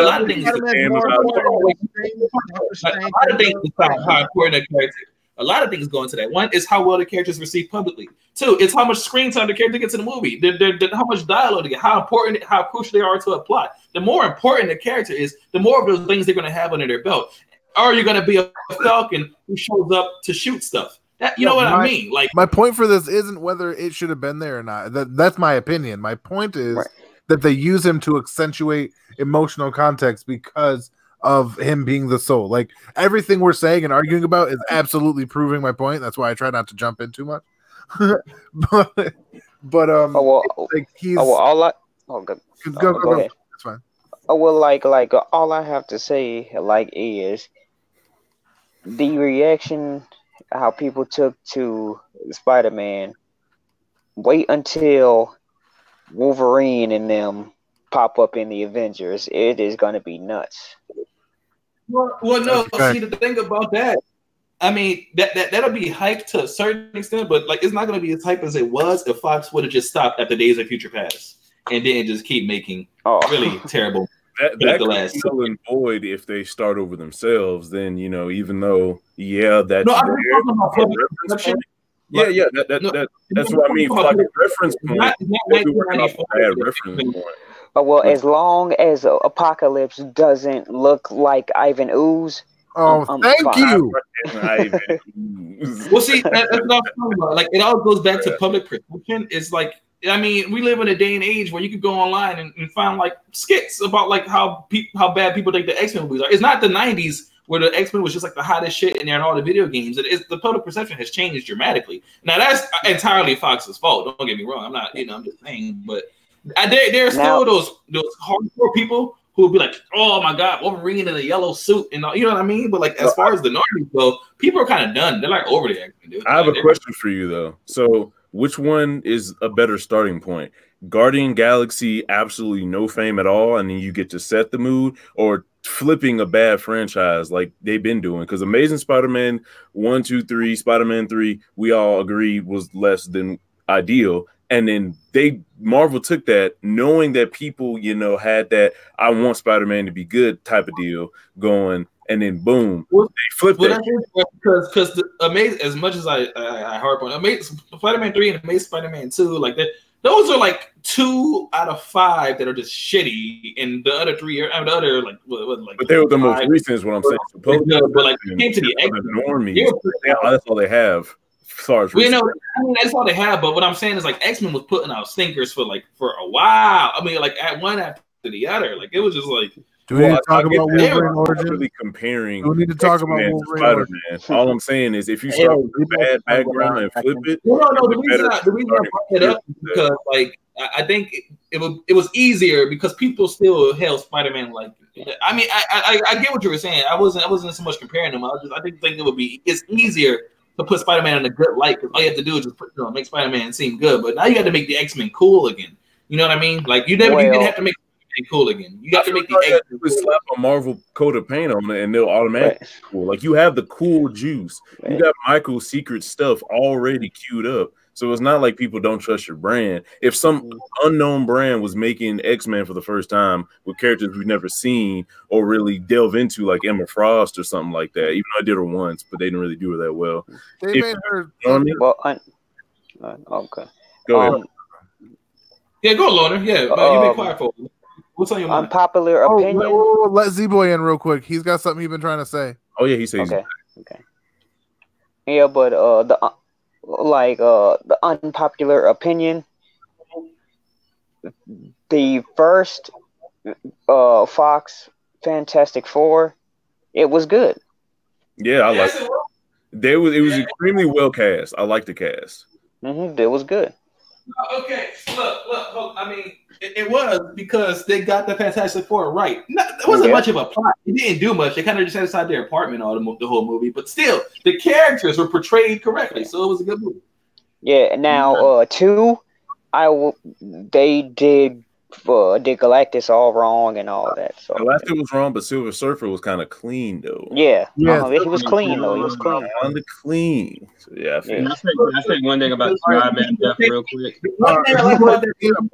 lot of things decide how important a character. A lot of things go into that. One is how well the characters received publicly. 2, it's how much screen time the character gets in the movie. How much dialogue they get, how important, how crucial they are to a plot. The more important the character is, the more of those things they're going to have under their belt. Or you're going to be a Falcon who shows up to shoot stuff. You know what I mean? Like,
my point for this isn't whether it should have been there or not. That's my opinion. My point is that they use him to accentuate emotional context because of him being the soul. Like, everything we're saying and arguing about is absolutely proving my point. That's why I try not to jump in too much. but like, he's
go ahead.
That's fine.
All I have to say is the reaction how people took to Spider-Man. Wait until Wolverine and them pop up in the Avengers. It is going to be nuts.
Well, no. See, the thing about that, I mean, that'll be hyped to a certain extent, but like, it's not going to be as hype as it was if Fox would have just stopped at the Days of Future Past and then just keep making really terrible.
That could null and void if they start over themselves. Then, even though that's that's what I mean. Like a reference point.
As long as Apocalypse doesn't look like Ivan Ooze.
Thank you.
Well, see, that's not fun. Like, it all goes back to public perception. It's like I mean, we live in a day and age where you could go online and find like skits about like how bad people think the X-Men movies are. It's not the 90s where the X-Men was just like the hottest shit in there and all the video games. The public perception has changed dramatically. Now that's entirely Fox's fault. Don't get me wrong. I'm not, I'm just saying, but there are still those hardcore people who will be like, oh my God, Wolverine in a yellow suit and all, you know what I mean? But like as far as the normies go, people are kind of done. They're like over the X-Men, dude.
I have a question for you though. So which one is a better starting point? Guardian Galaxy, absolutely no fame at all, and then you get to set the mood, or flipping a bad franchise like they've been doing? Because Amazing Spider-Man 1, 2, 3, Spider-Man 3, we all agreed was less than ideal. And then Marvel took that, knowing that people, had that I want Spider-Man to be good type of deal going, and then boom, they flipped it.
Because the Amazing, as much as I harp on Amazing Spider-Man 3 and Amazing Spider-Man 2, like that, those are like 2 out of 5 that are just shitty, and the other 3 are the other like.
But they were the most recent, is what I'm saying.
But like came to the
normies, that's all they have. That's
all they have. But what I'm saying is like X-Men was putting out stinkers for a while. I mean, like at one after the other, like it was just like.
Do we need to talk about Wolverine origin?
Really comparing.
Do we need to talk about Wolverine
origin? All I'm saying is, if you start with a bad background and flip it,
no. The reason I brought it up is because, like, I think it was easier because people still held Spider-Man like. I mean, I get what you were saying. I wasn't so much comparing them. I think it's easier to put Spider-Man in a good light, because all you have to do is just make Spider-Man seem good. But now you got to make the X-Men cool again. You know what I mean? Like you didn't have to make cool again. You got to make the X-Men cool.
Slap a Marvel coat of paint on it and they'll automatically be cool. Like you have the cool juice. You got Michael's secret stuff already queued up. So it's not like people don't trust your brand. If some unknown brand was making X-Men for the first time with characters we've never seen or really delve into, like Emma Frost or something like that, even though I did her once, but they didn't really do her that well.
They made her.
Okay.
Go ahead.
Yeah, go, Loner. Yeah, you've been quiet for a while. What's on your mind?
Unpopular opinion.
Let Z-Boy in real quick. He's got something he's been trying to say.
Oh yeah, he says.
Okay. Yeah, but the unpopular opinion. The first Fox Fantastic Four, it was good.
Yeah, I like it. It was extremely well cast. I like the cast.
It was good.
Okay, look. I mean, it was because they got the Fantastic Four right. It wasn't much of a plot. It didn't do much. They kind of just set aside their apartment all the whole movie. But still, the characters were portrayed correctly, so it was a good movie.
Yeah. Now, 2, they did Galactus all wrong and all that. So
Galactus was wrong, but Silver Surfer was kind of clean though.
Yeah. He was clean though. He was clean.
Kind of clean. So, yeah.
I think one thing about Spider-Man death real quick.
A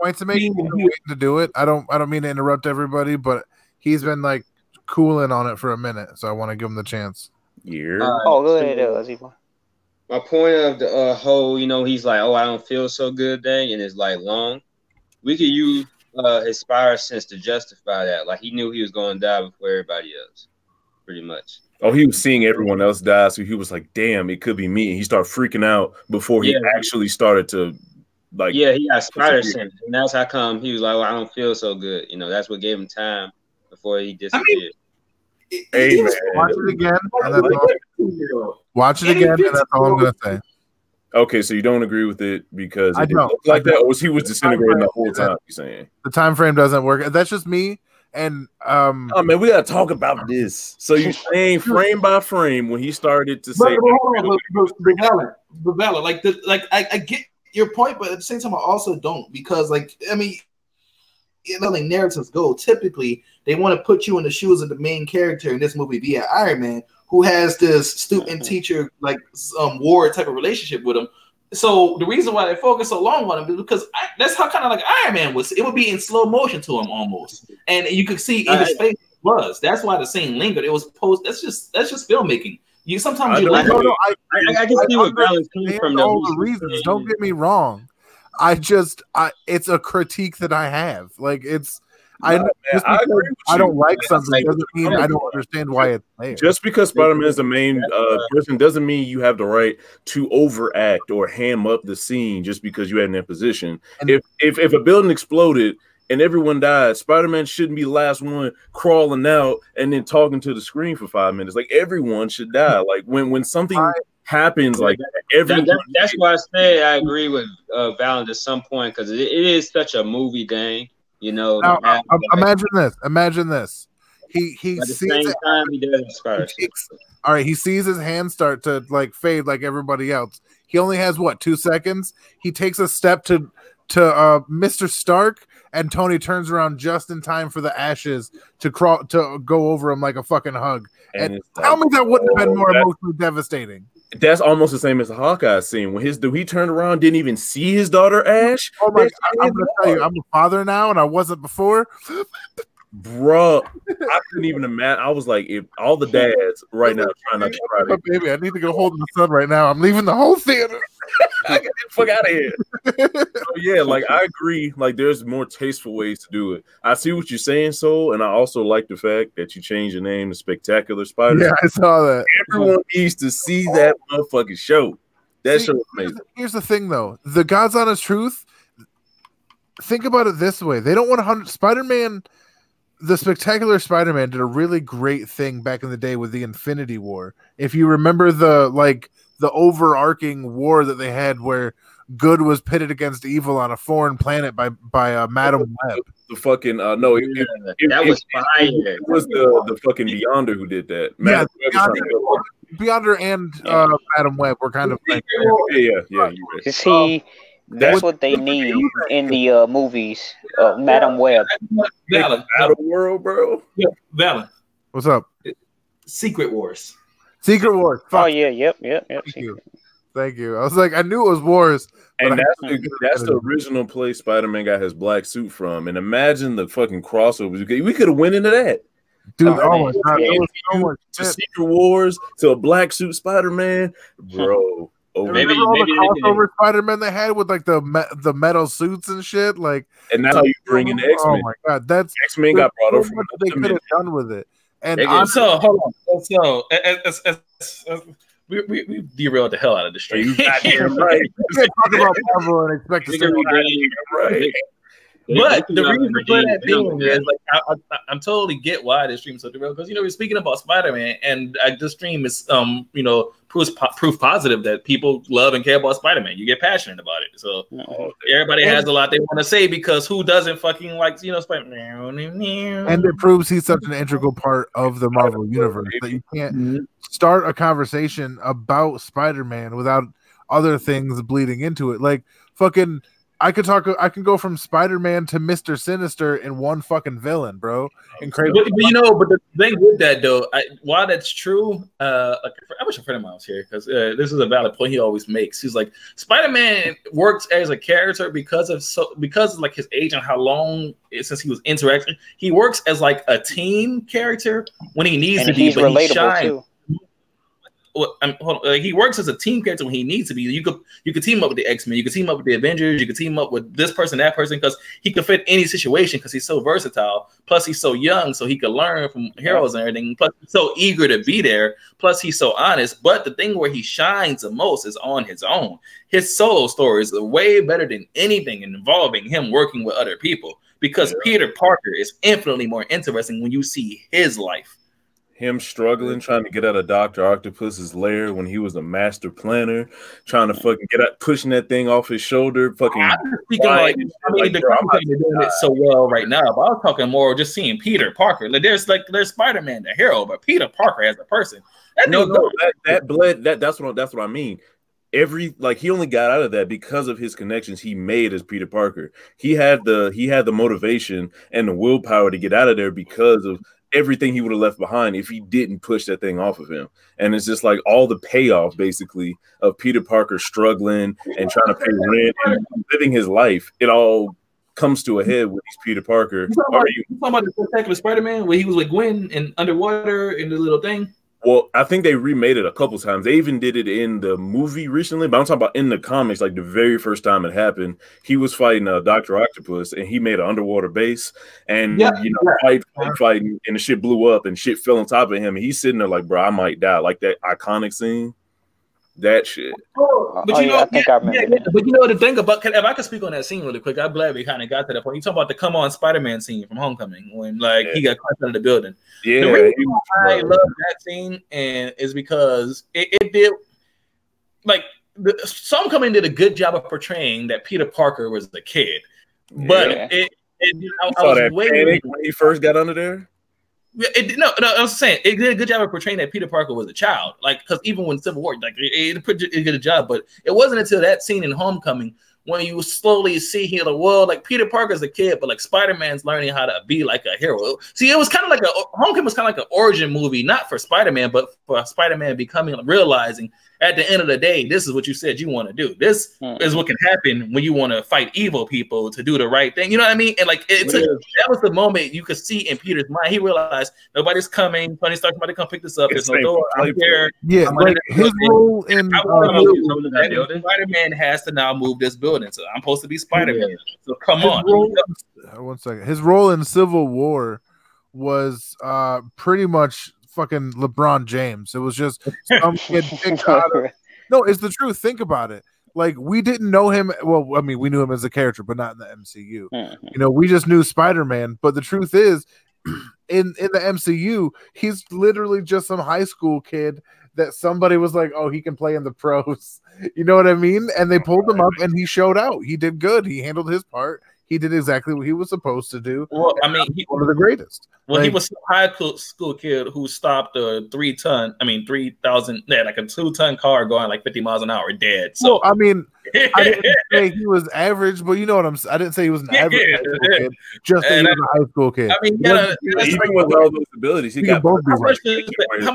point to make. He's been waiting to do it. I don't mean to interrupt everybody, but he's been like cooling on it for a minute, so I want to give him the chance.
Yeah.
Go ahead,
my point of the whole, he's like, I don't feel so good thing, and it's like long. We could use his Spire sense to justify that. Like he knew he was going to die before everybody else, pretty much.
Oh, he was seeing everyone else die, so he was like, "Damn, it could be me." And he started freaking out before he actually started to, like.
Yeah, he got Spider sense, and that's how come he was like, "I don't feel so good." That's what gave him time before he disappeared.
Hey, man.
Watch it again. Watch it again, and that's all I'm gonna say.
Okay, so you don't agree with it because
I don't
like that, or was he was disintegrating the whole time? You're saying
the time frame doesn't work. That's just me. And
oh man, we gotta talk about this. So you're saying frame by frame when he started to say,
Bavella, I get your point, but at the same time, I also don't, because like narratives go. Typically, they want to put you in the shoes of the main character in this movie via Iron Man, who has this student teacher war type of relationship with him. So the reason why they focus so long on him is because that's how kind of like Iron Man was. It would be in slow motion to him almost, and you could see in his face was. That's why the scene lingered. It was post. That's just filmmaking. You sometimes you.
I can see what balance came from
all the reasons. Don't get me wrong. It's a critique that I have. Like I
agree with
I
you.
don't like something doesn't mean I don't understand why it's there.
Just because Spider-Man is the main person doesn't mean you have the right to overact or ham up the scene just because you had an imposition. If a building exploded and everyone died, Spider-Man shouldn't be the last one crawling out and then talking to the screen for 5 minutes. Like everyone should die. Like when something happens, like everyone.
That's why I said I agree with Valen to some point, because it is such a movie thing. You know,
now, imagine this. He
at the
sees
same
it,
time he does inspire.
all right, he sees his hand start to like fade like everybody else. He only has what, 2 seconds? He takes a step to Mr. Stark, and Tony turns around just in time for the ashes to go over him like a fucking hug. And tell me that wouldn't have been more emotionally devastating.
That's almost the same as the Hawkeye scene when he turned around, didn't even see his daughter Ash.
Oh my God, I'm gonna tell you, I'm a father now, and I wasn't before.
Bro, I couldn't even imagine. I was like, if all the dads right now trying not to cry.
Oh, baby, I need to go hold my son right now. I'm leaving the whole theater.
I get the fuck out of here. So yeah, like I agree. Like there's more tasteful ways to do it. I see what you're saying, Soul, and I also like the fact that you changed your name to Spectacular Spider.
Yeah, I saw that.
Everyone needs to see that motherfucking show. That show is amazing.
Here's the thing, though. The God's honest truth. Think about it this way: they don't want 100. Spider-Man. The Spectacular Spider-Man did a really great thing back in the day with the Infinity War. If you remember the overarching war that they had where good was pitted against evil on a foreign planet by Madam Web.
The fucking that
was fire.
It was the fucking Beyonder who did that.
Beyonder and Madam Web were kind of like
yeah.
See, that's what they need in the movies. Madam Web.
Battle World, bro.
Yeah, Valen.
What's up?
Secret Wars.
Secret Wars.
Fuck. Oh yeah, yep.
Thank you. I was like, I knew it was Wars.
And that's the original place Spider-Man got his black suit from. And imagine the fucking crossovers. We could have went into that.
Dude, oh my God. There was so much
to Secret Wars, to a black suit Spider-Man. Bro.
Maybe
the crossover Spider-Man they had with like the metal suits and shit, like,
and that's how you bring in the X-Men.
Oh my God, that's
X-Men got brought over.
They could have done with it. And
so hold on, so we derailed the hell out of the stream.
You got right.
You can't talk about Marvel and expect to say
right.
But the reason for that being is like I'm totally get why this stream is so derailed, because we're speaking about Spider-Man, and this stream is proof positive that people love and care about Spider-Man. You get passionate about it, so everybody has a lot they want to say, because who doesn't fucking like Spider-Man?
And it proves he's such an integral part of the Marvel universe that you can't start a conversation about Spider-Man without other things bleeding into it. Like fucking. I can go from Spider-Man to Mr. Sinister in one fucking villain, bro. Incredible.
But the thing with that though, while that's true, I wish a friend of mine was here, because this is a valid point he always makes. He's like, Spider-Man works as a character because of like his age and how long since he was interacting. He works as like a team character when he needs to be, but he shines. Too. He works as a team character when he needs to be. You could team up with the X-Men, you could team up with the Avengers, you could team up with this person, that person, because he could fit any situation because he's so versatile. Plus, he's so young, so he could learn from heroes and everything. Plus, he's so eager to be there. Plus, he's so honest. But the thing where he shines the most is on his own. His solo stories are way better than anything involving him working with other people, because Peter Parker is infinitely more interesting when you see his life.
Him struggling, trying to get out of Dr. Octopus's lair when he was a master planner, trying to fucking get out, pushing that thing off his shoulder, fucking.
I'm doing it so well right now, but I was talking more just seeing Peter Parker. Like there's Spider-Man, the hero, but Peter Parker as a person. That's what I mean. He only got out of that because of his connections he made as Peter Parker. He had the motivation and the willpower to get out of there because of everything he would have left behind if he didn't push that thing off of him. And it's just like all the payoff basically of Peter Parker struggling and trying to pay rent and living his life. It all comes to a head with these Peter Parker. You talking about the Spectacular Spider-Man where he was with Gwen and underwater in the little thing?
Well, I think they remade it a couple times. They even did it in the movie recently, but I'm talking about in the comics. Like the very first time it happened, he was fighting Doctor Octopus, and he made an underwater base, and fighting, and the shit blew up, and shit fell on top of him, and he's sitting there like, "Bro, I might die." Like that iconic scene. That shit.
But you know, I think I remember. But you know the thing about, if I could speak on that scene really quick, I'm glad we kind of got to that point. You talk about the come on Spider-Man scene from Homecoming when he got caught out of the building.
Yeah,
the reason I love that scene and is because it did like Homecoming did a good job of portraying that Peter Parker was the kid, but I was waiting
when he first got under there.
No, I was saying it did a good job of portraying that Peter Parker was a child. Like, because even when Civil War, like it did a job, but it wasn't until that scene in Homecoming when you slowly see here the world, like Peter Parker's a kid, but like Spider-Man's learning how to be like a hero. See, it was kind of like Homecoming was kind of like an origin movie, not for Spider-Man, but for Spider-Man realizing at the end of the day, this is what you said you want to do. This is what can happen when you want to fight evil people to do the right thing. You know what I mean? And like that was the moment you could see in Peter's mind. He realized nobody's coming. Tony Stark's about to come pick this up. There's no door. I'm here.
Yeah, like his role in
Spider-Man has to now move this building. So I'm supposed to be Spider-Man. So come on.
One second. His role in Civil War was pretty much fucking LeBron James. It was just some kid picked out of... No, it's the truth. Think about it. Like, we didn't know him. Well, I mean, we knew him as a character, but not in the MCU. You know, we just knew Spider-Man. But the truth is, in the MCU, he's literally just some high school kid that somebody was like, oh, he can play in the pros. You know what I mean? And they pulled him up, and he showed out. He did good. He handled his part. He did exactly what he was supposed to do.
Well, I mean,
one of the greatest.
Well, he was a high school kid who stopped a 3,000, like a 2-ton car going like 50 miles an hour dead. So,
well, I mean, I didn't say he was average, but you know what I'm saying. I didn't say he was an average high school kid, just that he was a high school kid.
I mean,
even with all those abilities, he got both.
How much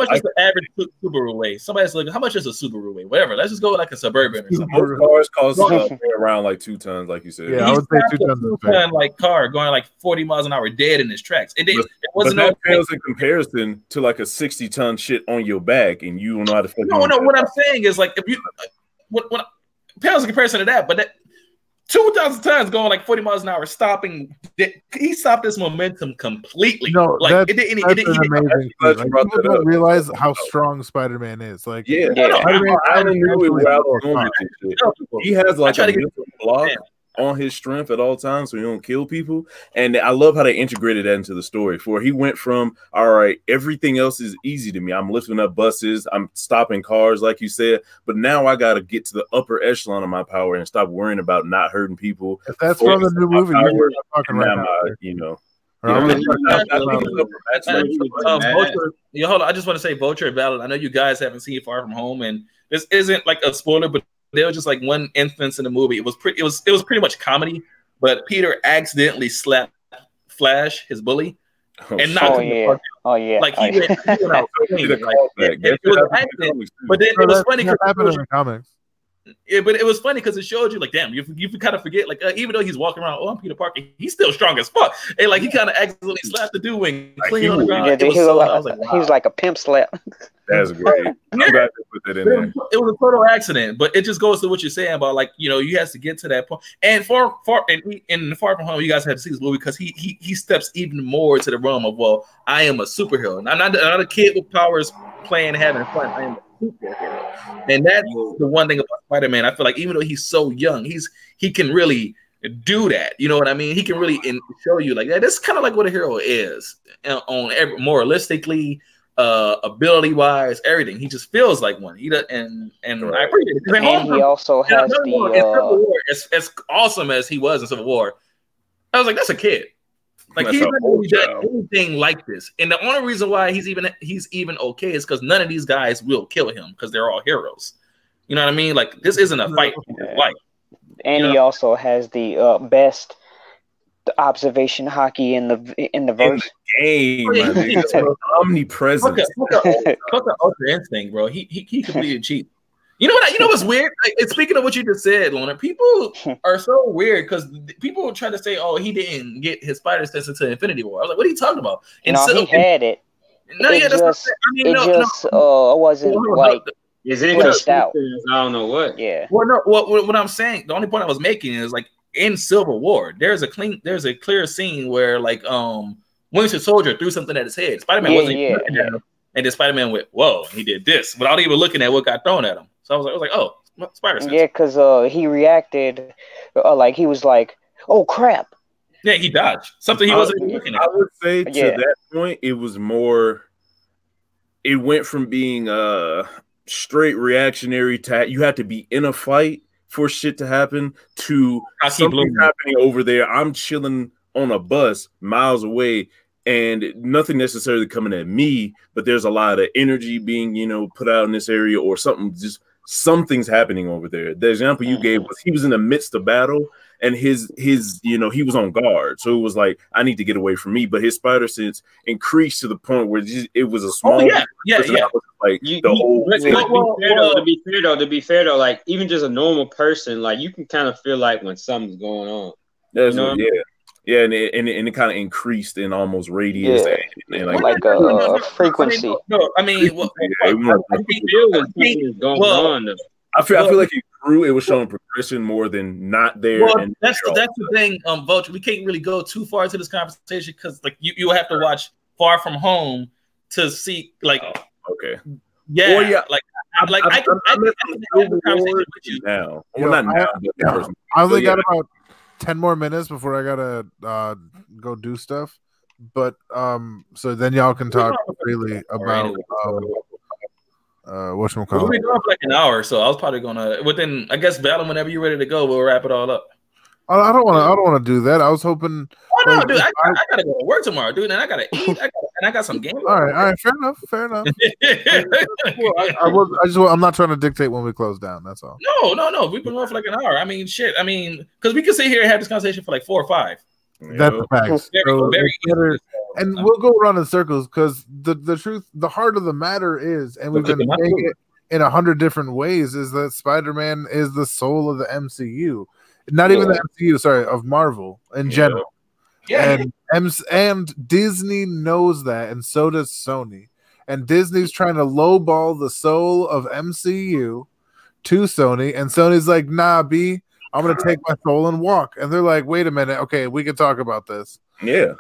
does the average Subaru weigh? Somebody's looking, how much does a Subaru weigh? Whatever. Let's just go with like a Suburban or something.
Most cars cost around like 2 tons, like you said.
Yeah, I would say 2 tons.
2-ton like car going like 40 miles an hour dead in his tracks. It wasn't
that pales in comparison to like a 60-ton shit on your back, and you don't know how to.
No. What I'm saying is like if you what pales in comparison to that, but that 2,000 tons going like 40 miles an hour, stopping. He stopped this momentum completely.
No,
like
that's amazing. Like, people don't realize how strong Spider-Man is. Like,
he has like a mental block on his strength at all times so he don't kill people. And I love how they integrated that into the story. For he went from, all right, everything else is easy to me. I'm lifting up buses, I'm stopping cars, like you said, but now I got to get to the upper echelon of my power and stop worrying about not hurting people.
If that's from the new movie, you're talking right now,
you know.
Hold on, I just want to say Vulture and Valid. I know you guys haven't seen Far From Home, and this isn't like a spoiler, but there was just like one instance in the movie. It was pretty much comedy, but Peter accidentally slapped Flash, his bully, and knocked him. Like he went out. It was an accident, but then it was funny because
happened in the comics.
Yeah, but it was funny because it showed you like, damn, you kind of forget, like, even though he's walking around, I'm Peter Parker, he's still strong as fuck. And like, he kind of accidentally slapped the dude and clean on the ground.
Yeah, he was like a pimp slap.
That's great. I'm glad they put that in there.
It was a total accident, but it just goes to what you're saying about, like, you know, you have to get to that point. And in Far From Home, you guys have to see this movie because he steps even more to the realm of, well, I am a superhero. I'm not a kid with powers playing, having fun. I am a superhero. And that's the one thing about Spider-Man. I feel like even though he's so young, he can really do that. You know what I mean? He can really show you like that. That's kind of like what a hero is on moralistically, ability wise, everything. He just feels like one. I appreciate it.
And he also has
as awesome as he was in Civil War. I was like, that's a kid. Like he's not really done anything like this, and the only reason why he's even okay is because none of these guys will kill him because they're all heroes. You know what I mean? Like this isn't a fight for his life.
And he also has the best observation hockey in the verse.
In the game, omnipresent.
Fuck the Ultra Instinct, bro. He completely cheat. You know what's weird? Like, speaking of what you just said, Lorna, people are so weird because people try to say, "Oh, he didn't get his spider sense into Infinity War." I was like, "What are you talking about?"
And he had it.
No, yeah, that's
just,
I mean,
it
no,
just,
no.
wasn't
Well,
like
Is
fleshed out.
I don't know what.
Yeah.
Well, no, what I'm saying, the only point I was making is like in Civil War, there's a clear scene where like Winter Soldier threw something at his head. Spider-Man wasn't even looking at him, and then Spider-Man went, "Whoa!" And he did this without even looking at what got thrown at him. So I was like, "Oh, Spider-Man."
Yeah, because he reacted, like he was like, "Oh crap!"
Yeah, he dodged something he wasn't even looking at.
I would say to that point, it was more. It went from being straight reactionary you had to be in a fight for shit to happen to something happening over there. I'm chilling on a bus miles away and nothing necessarily coming at me, but there's a lot of energy being, put out in this area or something's happening over there. The example you gave was he was in the midst of battle and his he was on guard. So it was like, I need to get away from me. But his spider sense increased to the point where it was a small
yeah.
Like to be fair though, like even just a normal person, like you can kind of feel like when something's going on.
Yeah, and it kind of increased in almost radius and
like a frequency.
I mean,
I feel like it grew. It was showing progression more than not there.
Well, that's the thing, Vulture. We can't really go too far into this conversation because like you have to watch Far From Home to see like.
Okay.
Yeah.
Well, yeah.
I can have a conversation with you
now. Well, not now.
I only got about 10 more minutes before I gotta go do stuff. But so then y'all can talk freely about whatchamacallit.
We'll be going for like an hour, so I was probably gonna within I guess Battle, whenever you're ready to go, we'll wrap it all up.
I don't want to do that. I was hoping.
Oh no, dude! I gotta go to work tomorrow, dude, and I gotta eat. I got some games.
All right, fair enough. I'm not trying to dictate when we close down. That's all.
No. We've been going for like an hour. I mean, shit. I mean, because we can sit here and have this conversation for like 4 or 5.
That's the facts. And we'll go around in circles because the truth, the heart of the matter is, and we've been saying it in 100 different ways, is that Spider-Man is the soul of the MCU. Not even the MCU, sorry, of Marvel in general. Yeah. And Disney knows that, and so does Sony. And Disney's trying to lowball the soul of MCU to Sony, and Sony's like, nah, B, I'm gonna take my soul and walk. And they're like, wait a minute, okay, we can talk about this.
Yeah.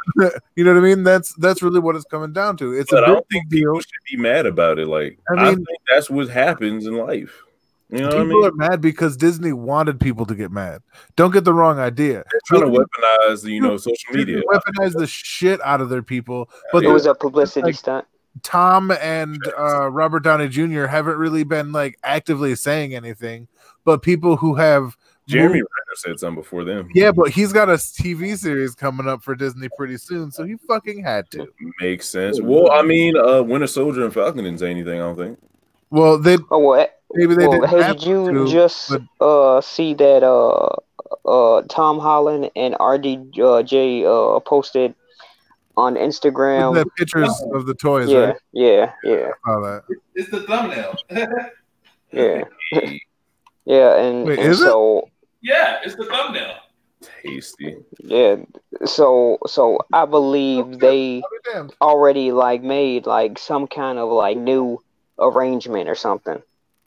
You know what I mean? That's really what it's coming down to. It's I don't think
people should be mad about it. Like, I think that's what happens in life. You know
people are mad because Disney wanted people to get mad. Don't get the wrong idea.
They're trying to weaponize, social media.
Weaponize the shit out of their people. But
it was a publicity stunt.
Tom and Robert Downey Jr. haven't really been like actively saying anything, but people who have
Jeremy Renner said something before them.
Yeah, but he's got a TV series coming up for Disney pretty soon, so he fucking had to.
Makes sense. Well, I mean, Winter Soldier and Falcon didn't say anything, I don't think.
Well, they
maybe they didn't. Hey, did you just see that Tom Holland and RDJ posted on Instagram
the pictures of the toys?
Yeah,
right?
yeah.
It's the thumbnail.
Yeah, yeah, and so
it's the thumbnail.
Tasty.
Yeah, so I believe they already like made like some kind of like new arrangement or something.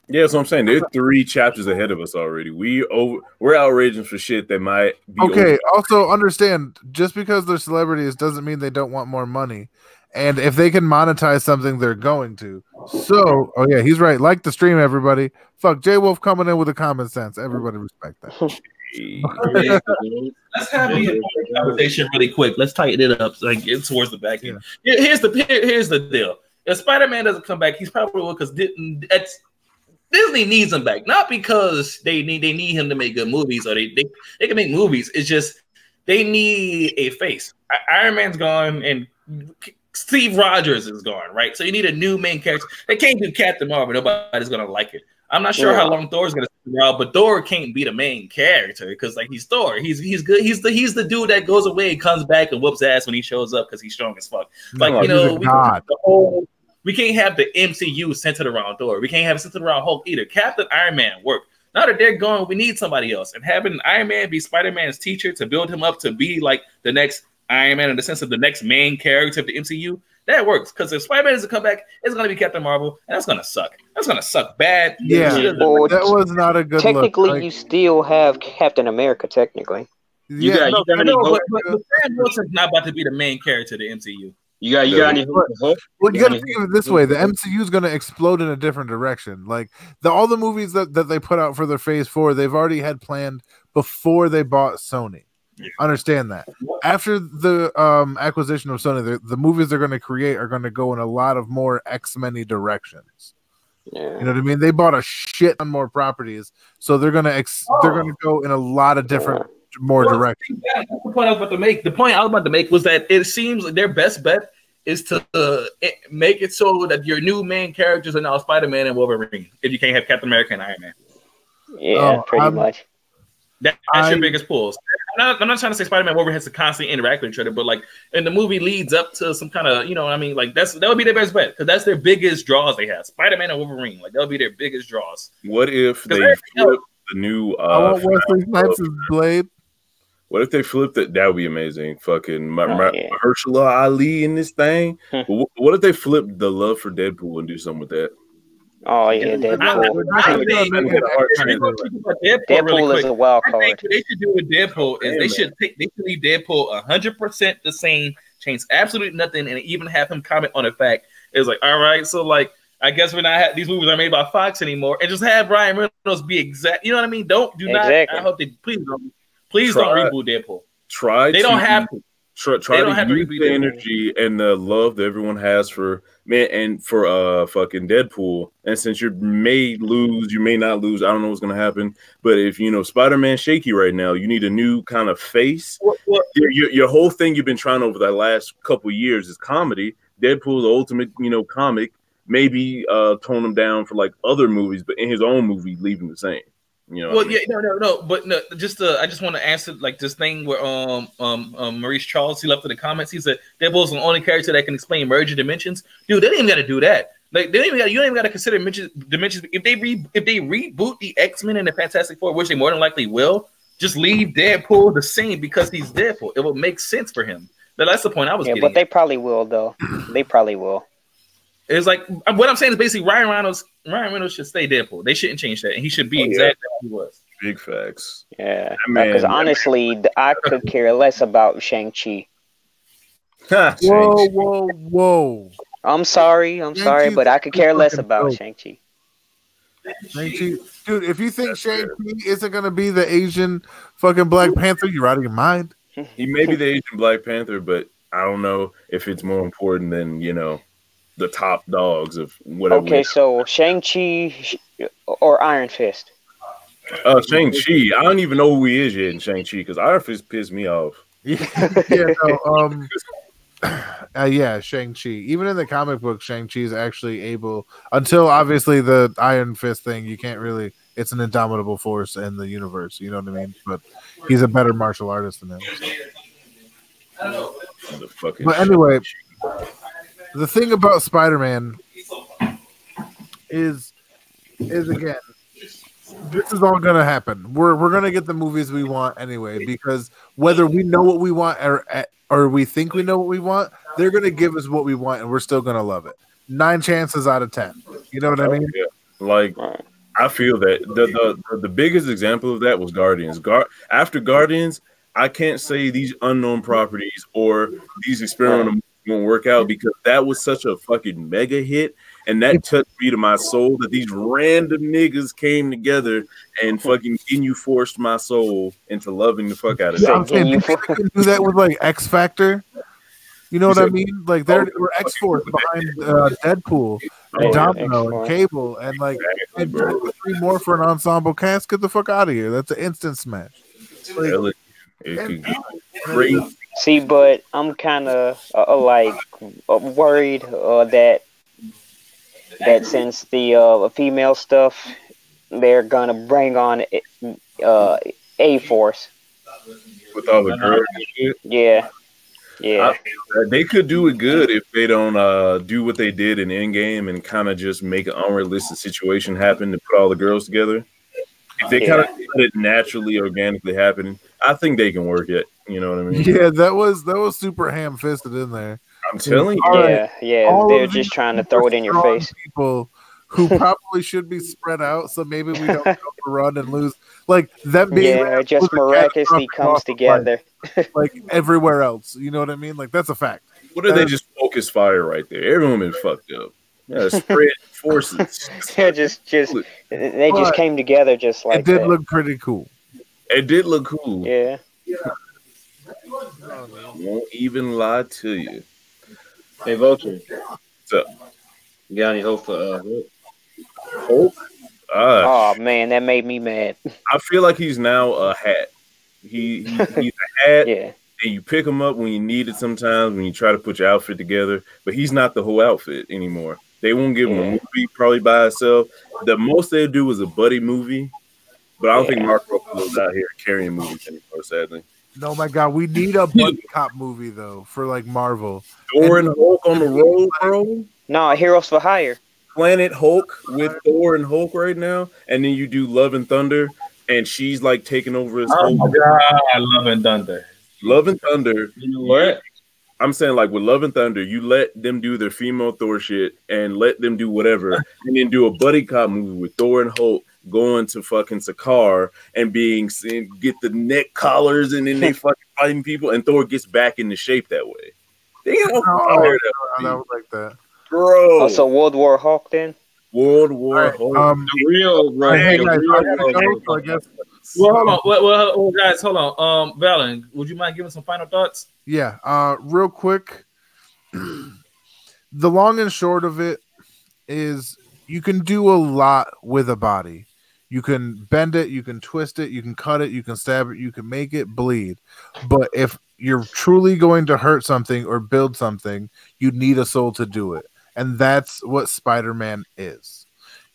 Yeah, so I'm saying they're 3 chapters ahead of us already. We're outraging for shit that might be
okay. Also, understand, just because they're celebrities doesn't mean they don't want more money. And if they can monetize something, they're going to. So, oh yeah, he's right. Like the stream, everybody. Fuck, J Wolf coming in with a common sense. Everybody respect that.
Let's have a conversation really quick. Let's tighten it up so I can get towards the back end. Yeah. Here's the deal. If Spider-Man doesn't come back, he's probably will because Disney needs him back, not because they need him to make good movies or they can make movies. It's just they need a face. Iron Man's gone and Steve Rogers is gone, right? So you need a new main character. They can't do Captain Marvel. Nobody's gonna like it. I'm not sure how long Thor's gonna stick around, but Thor can't be the main character because like he's Thor. He's good. He's the dude that goes away and comes back and whoops ass when he shows up because he's strong as fuck. Like we can't have the MCU centered around Thor. We can't have it centered around Hulk either. Captain Iron Man worked. Now that they're gone, we need somebody else. And having Iron Man be Spider-Man's teacher to build him up to be like the next Iron Man in the sense of the next main character of the MCU, that works. Because if Spider-Man doesn't come back, it's gonna be Captain Marvel, and that's gonna suck. That's gonna suck bad.
Yeah,
Well,
that was not a good
technically,
look.
you still have Captain America. Technically,
You got any
No,
hope?
but Sam Wilson's not about to be the main character of the MCU.
You got any hope?
Well, you got to think of it this way: the MCU is going to explode in a different direction. Like all the movies that they put out for their Phase 4, they've already had planned before they bought Sony. Yeah. Understand that. After the acquisition of Sony, the movies they're going to create are going to go in a lot of more X-Men directions. Yeah. You know what I mean? They bought a shit on more properties, so they're going to go in a lot of different more directions.
That's the point I was about to make. The point I was about to make was that it seems like their best bet is to make it so that your new main characters are now Spider-Man and Wolverine. If you can't have Captain America and Iron Man,
yeah, pretty much.
That's your biggest pulls. I'm not trying to say Spider-Man and Wolverine has to constantly interact with each other, but like, and the movie leads up to some kind of, you know what I mean? Like that would be their best bet because that's their biggest draws they have. Spider-Man and Wolverine, like that would be their biggest draws.
What if they flip the new?
I want Wesley Snipes' Blade.
What if they flipped it? That would be amazing. Fucking Mahershala Ali in this thing. What if they flipped the love for Deadpool and do something with that?
Oh yeah, Deadpool is a wild card.
What they should do with Deadpool is they should leave Deadpool 100% the same, change absolutely nothing, and even have him comment on the fact. It's like, all right, so like I guess we're not these movies are made by Fox anymore, and just have Ryan Reynolds be exact. You know what I mean? Do not. I hope they please don't reboot Deadpool. They don't have to.
Try to use the energy and the love that everyone has for fucking Deadpool. And since you may lose, you may not lose. I don't know what's gonna happen. But if Spider-Man's shaky right now, you need a new kind of face. Your whole thing you've been trying over the last couple of years is comedy. Deadpool, the ultimate comic. Maybe tone him down for like other movies, but in his own movie, leave him the same.
But I just want to answer like this thing where Maurice Charles, he left in the comments, he said Deadpool's the only character that can explain merging dimensions. Dude, they didn't even got to do that. Like you don't even got to consider dimensions. If they reboot the X-Men and the Fantastic Four, which they more than likely will, just leave Deadpool the same because he's Deadpool. It will make sense for him. But that's the point I was getting.
Yeah, but they probably will though. They probably will.
It's like what I'm saying is basically Ryan Reynolds should stay Deadpool. They shouldn't change that, and he should be exactly how he was.
Big facts.
Yeah, because honestly, I could care less about Shang-Chi.
Whoa!
I'm sorry, but I could care less about Shang-Chi.
Shang-Chi, dude. If you think Shang-Chi isn't gonna be the Asian fucking Black Panther, you're out of your mind.
He may be the Asian Black Panther, but I don't know if it's more important than the top dogs of whatever.
Okay, so Shang-Chi or Iron Fist?
Shang-Chi. I don't even know who he is yet in Shang-Chi because Iron Fist pissed me off.
Shang-Chi. Even in the comic book, Shang-Chi is actually able, until obviously the Iron Fist thing, you can't really, it's an indomitable force in the universe, you know what I mean? But he's a better martial artist than him. So. But anyway, the thing about Spider-Man is again, this is all gonna happen. We're gonna get the movies we want anyway, because whether we know what we want or we think we know what we want, they're gonna give us what we want, and we're still gonna love it. 9 chances out of 10. You know what I mean?
Yeah. Like I feel that the biggest example of that was Guardians. After Guardians, I can't say these unknown properties or these experimental won't work out because that was such a fucking mega hit, and that touched me to my soul that these random niggas came together and fucking forced my soul into loving the fuck out of it.
I'm saying they can do that with like X Factor. You know what I mean? Like there were X Force behind Deadpool and Domino and Cable and like and 3 more for an ensemble cast. Get the fuck out of here! That's an instant smash. Like,
it could be great.
See, but I'm kind of worried that since the female stuff, they're gonna bring on A-Force
with all the girls and shit.
Yeah.
They could do it good if they don't do what they did in Endgame and kind of just make an unrealistic situation happen to put all the girls together. If they kind of let it naturally, organically happen, I think they can work it. You know what I mean?
Yeah, that was super ham-fisted in there.
I'm telling you.
Yeah. They're just trying to throw it in your face.
People who probably should be spread out, so maybe we don't go for run and lose. Like them being
it just miraculously comes together.
Like everywhere else. You know what I mean? Like that's a fact.
What if they just focus fire right there? Everyone been fucked up. Yeah, spread forces.
They just came together just like
it did
that.
look pretty cool.
It did look cool.
Yeah.
Won't even lie to you.
Hey, Vulture.
What's up?
You got any hope for
Hulk?
Oh man, that made me mad.
I feel like he's now a hat. He's a hat.
Yeah.
And you pick him up when you need it sometimes when you try to put your outfit together, but he's not the whole outfit anymore. They won't give him a movie probably by itself. The most they'll do is a buddy movie, but I don't think Mark Ruffalo's out here carrying movies anymore, sadly.
No, my God, we need a buddy cop movie though for like Marvel.
Thor and Hulk on the road, bro.
No, Heroes for Hire.
Planet Hulk with Thor and Hulk right now, and then you do Love and Thunder, and she's like taking over his
Oh
whole.
my God, Love and Thunder.
Love and Thunder.
You know what?
I'm saying, like, with Love and Thunder, you let them do their female Thor shit and let them do whatever, and then do a buddy cop movie with Thor and Hulk going to fucking Sakaar and being seen, get the neck collars, and then they fucking fighting people, and Thor gets back into shape that way. They got fired up,
I would like that,
bro.
Also, World War Hulk then.
World War Hulk.
The real, bro.
Hey,
The
guys,
real
I gotta go,
Hulk.
so I guess.
Well, hold on. Well, guys, hold on. Valen, would you mind giving some final thoughts?
Yeah, real quick. The long and short of it is you can do a lot with a body. You can bend it, you can twist it, you can cut it, you can stab it, you can make it bleed. But if you're truly going to hurt something or build something, you need a soul to do it. And that's what Spider-Man is.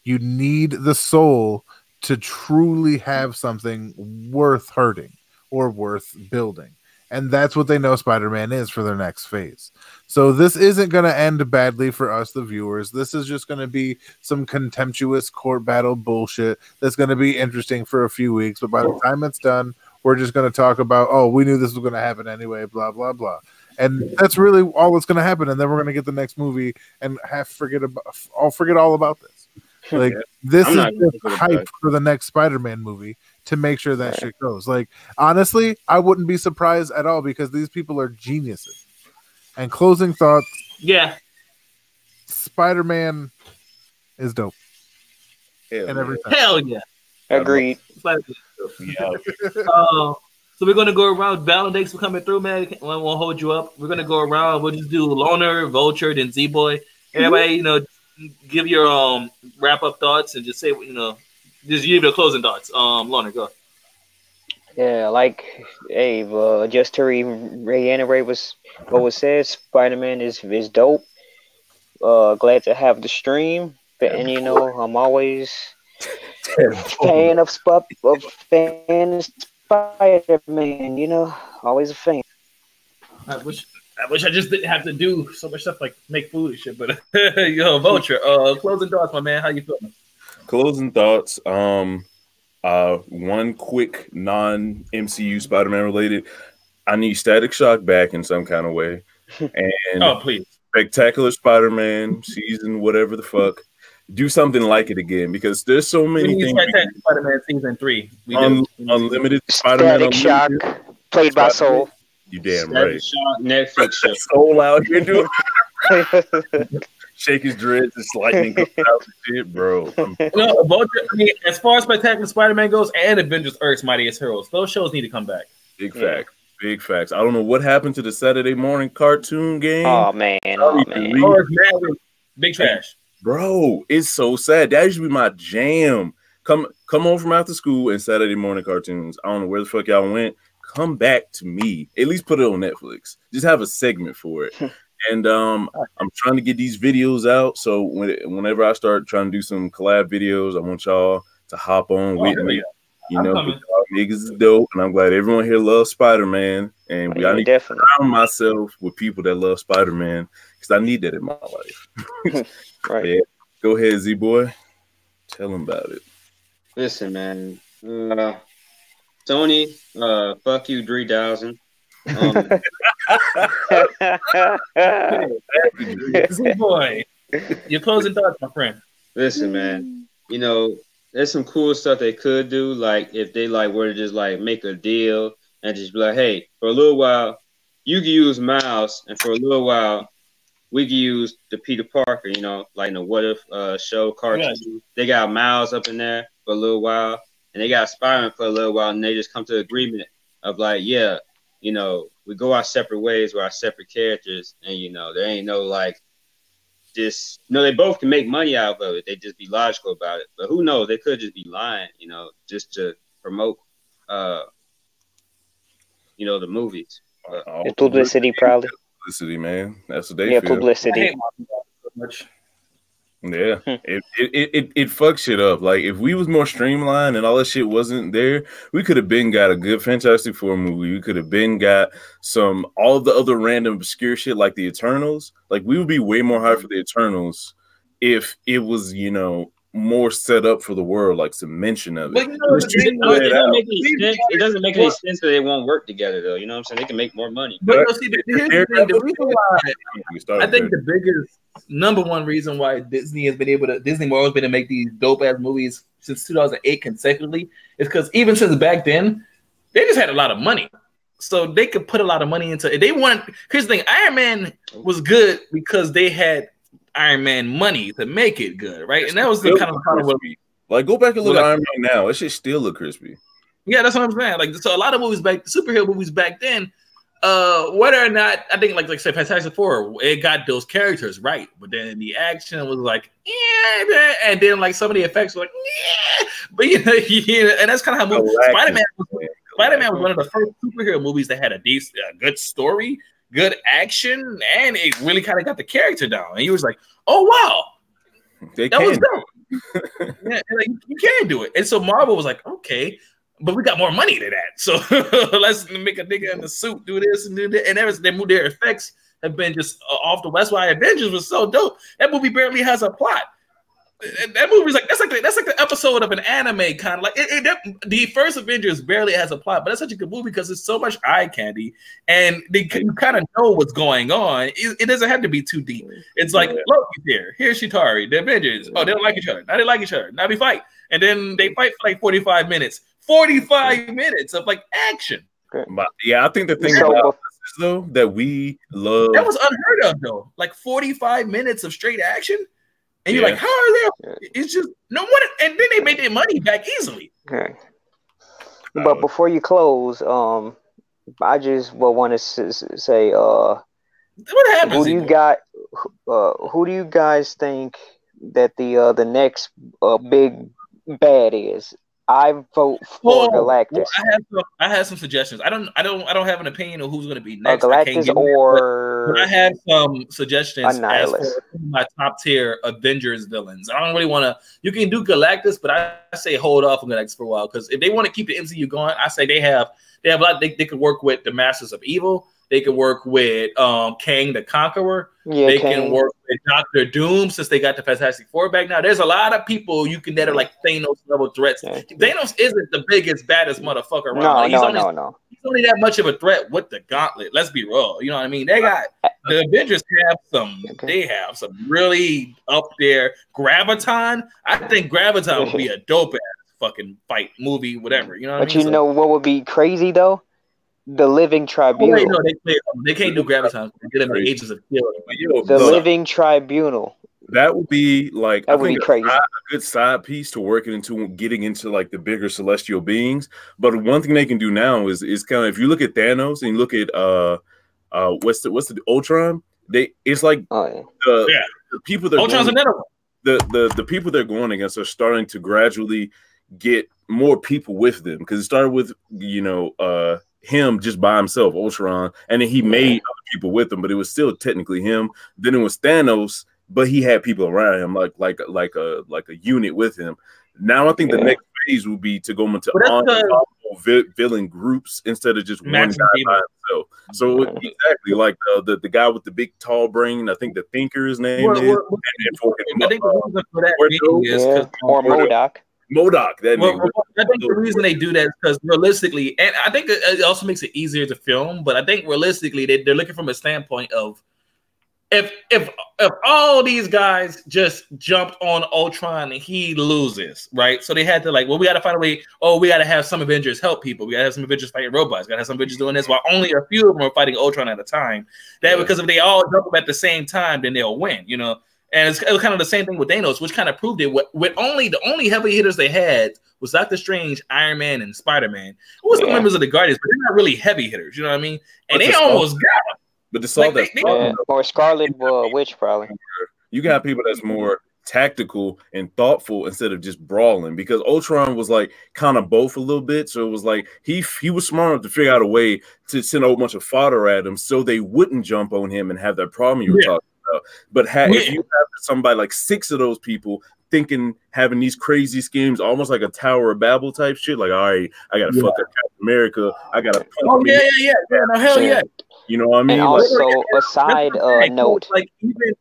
You need the soul to truly have something worth hurting or worth building. And that's what they know Spider-Man is for their next phase. So this isn't going to end badly for us, the viewers. This is just going to be some contemptuous court battle bullshit that's going to be interesting for a few weeks. But by the time it's done, we're just going to talk about, oh, we knew this was going to happen anyway, blah, blah, blah. And that's really all that's going to happen. And then we're going to get the next movie and forget all about this. Like, this is just hype for the next Spider-Man movie to make sure that shit goes. Like, honestly, I wouldn't be surprised at all because these people are geniuses. And closing thoughts.
Yeah.
Spider-Man is dope.
Hell yeah.
Agreed.
Yeah. So we're gonna go around. Valen, thanks for coming through, man. We won't hold you up. We're gonna go around. We'll just do Loner, Vulture, then Z-Boy. Everybody, give your wrap up thoughts and just say, just give your closing thoughts. Loner, go.
Yeah, like Abe, just to reiterate what was said, Spider-Man is dope. Glad to have the stream, and I'm always fan of Spider-Man. Always a fan.
I wish I just didn't have to do so much stuff like make food and shit. But Vulture, closing thoughts, my man. How you feeling?
Closing thoughts. One quick non-MCU Spider-Man related. I need Static Shock back in some kind of way. And
please.
Spectacular Spider-Man season, whatever the fuck. Do something like it again because there's so many things.
Spider-Man season 3.
Unlimited Spider-Man.
Static Shock, played by Soul.
You damn right.
Shock, Netflix show.
Soul out here doing. Shake his dreads, it's lightning comes out and shit, bro.
Vulture, as far as Spectacular Spider-Man goes and Avengers Earth's Mightiest Heroes, those shows need to come back.
Big facts. Big facts. I don't know what happened to the Saturday morning cartoon game.
Oh, man.
Big trash.
Bro, it's so sad. That used to be my jam. Come home from after school and Saturday morning cartoons. I don't know where the fuck y'all went. Come back to me. At least put it on Netflix. Just have a segment for it. And I'm trying to get these videos out. So whenever I start trying to do some collab videos, I want y'all to hop on with me. Niggas is dope, and I'm glad everyone here loves Spider-Man. And I need to surround myself with people that love Spider-Man because I need that in my life.
Right.
Yeah. Go ahead, Z-Boy. Tell them about it.
Listen, man. Sony, fuck you, 3000.
Boy, your closing thoughts, my friend.
Listen, man. You know, there's some cool stuff they could do. Like if they like were to just like make a deal and just be like, hey, for a little while, you can use Miles, and for a little while, we can use the Peter Parker. You know, like in the What If show cartoon. Yeah. They got Miles up in there for a little while, and they got Spider-Man for a little while, and they just come to an agreement of like, yeah, you know, we go our separate ways with our separate characters, and you know, there ain't no like. Just they both can make money out of it. They just be logical about it. But who knows? They could just be lying, you know, just to promote, you know, the movies.
Publicity, probably.
Publicity, man. That's what they feel.
Publicity.
Yeah, it fucks shit up. Like if we was more streamlined and all that shit wasn't there, we could have been got a good Fantastic Four movie. We could have been got all the other random obscure shit like the Eternals. Like we would be way more high for the Eternals if it was, you know, more set up for the world, like some mention of it.
But, you know, it doesn't make any sense that they won't work together, though. You know what I'm saying? They can make more money.
But see, here's the thing. The reason why I think the biggest number one reason why Disney Marvel has been able to make these dope ass movies since 2008 consecutively is because even since back then, they just had a lot of money. So they could put a lot of money into it. Here's the thing, Iron Man was good because they had Iron Man money to make it good, right? And that was the kind of
like go back and look at Iron Man now. It should still look crispy.
Yeah, that's what I'm saying. Like so a lot of movies superhero movies back then, whether or not I think like say Fantastic Four, it got those characters right, but then the action was like, yeah, and then like some of the effects were like, yeah, but and that's kind of how Spider-Man was one of the first superhero movies that had a good story, good action, and it really kind of got the character down. And he was like, oh wow, that was dope. Yeah, like, you can do it. And so Marvel was like, okay, but we got more money than that. So let's make a nigga in the suit do this and do that. And their effects have been just off the. That's why Avengers was so dope. That movie barely has a plot. That movie's like that's like the episode of an anime kind of like the first Avengers barely has a plot, but that's such a good movie because it's so much eye candy and you kind of know what's going on. It doesn't have to be too deep. It's like Loki's here, here's Chitauri, the Avengers. Oh, they don't like each other. Now they like each other. Now they fight, and then they fight for like 45 minutes. 45 minutes of like action.
But yeah, I think the thing about this though that we love
that was unheard of though. Like 45 minutes of straight action. And you're like, how are they? It's just no one. And then they made their money back easily.
Okay. But before you close, I just want to say,
what happens?
Who do you guys think that the next big bad is? I vote for Galactus.
Well, I have some suggestions. I don't have an opinion of who's going to be next.
Galactus
but I have some suggestions as for my top tier Avengers villains. I don't really want to. You can do Galactus, but I say hold off on Galactus for a while because if they want to keep the MCU going, I say they have a lot. They could work with the Masters of Evil. They could work with Kang the Conqueror. Yeah, they can work with Doctor Doom since they got the Fantastic Four back now. There's a lot of people that are like Thanos level threats. Yeah. Thanos isn't the biggest, baddest motherfucker around.
No.
He's only that much of a threat with the gauntlet. Let's be real. You know what I mean? They got the Avengers have some. They have some really up there. Graviton. I think Graviton would be a dope ass fucking fight movie, whatever. You know what I mean?
But you know what would be crazy though? The Living Tribunal.
Wait, no, they can't do Graviton. They get them Agents of Shield.
The Living Tribunal.
That would be like
that would be crazy.
A good side piece to working into getting into like the bigger celestial beings. But one thing they can do now is kind of if you look at Thanos and you look at what's the Ultron? It's like the people that
Ultron's another one.
The people they're going against are starting to gradually get more people with them because it started with him just by himself, Ultron, and then he made other people with him, but it was still technically him. Then it was Thanos, but he had people around him, like a unit with him. Now I think the next phase will be to go into villain groups instead of just one guy by himself. So exactly like the guy with the big tall brain. I think the Thinker his name is.
I think the reason for that
or MODOK.
MODOK. That
Well,
nigga.
I think the reason they do that is because realistically, and I think it also makes it easier to film. But I think realistically, they're looking from a standpoint of if all these guys just jumped on Ultron and he loses, right? So they had to we got to find a way. Oh, we got to have some Avengers help people. We got to have some Avengers fighting robots. Got to have some Avengers doing this while only a few of them are fighting Ultron at a time. Because if they all jump up at the same time, then they'll win. And it was kind of the same thing with Thanos, which kind of proved it. With the only heavy hitters they had was Doctor Strange, Iron Man, and Spider-Man. Who was the members of the Guardians, but they're not really heavy hitters. You know what I mean? And they almost got them.
But it's all
or Scarlet Witch probably.
You got people that's more tactical and thoughtful instead of just brawling, because Ultron was kind of both a little bit. So it was he was smart enough to figure out a way to send a whole bunch of fodder at him so they wouldn't jump on him and have that problem you were talking about. But if you have somebody 6 of those people having these crazy schemes, almost like a Tower of Babel type shit, all right, I gotta fuck up Captain America, I gotta
no, hell yeah.
You know what I mean?
And also, a side note,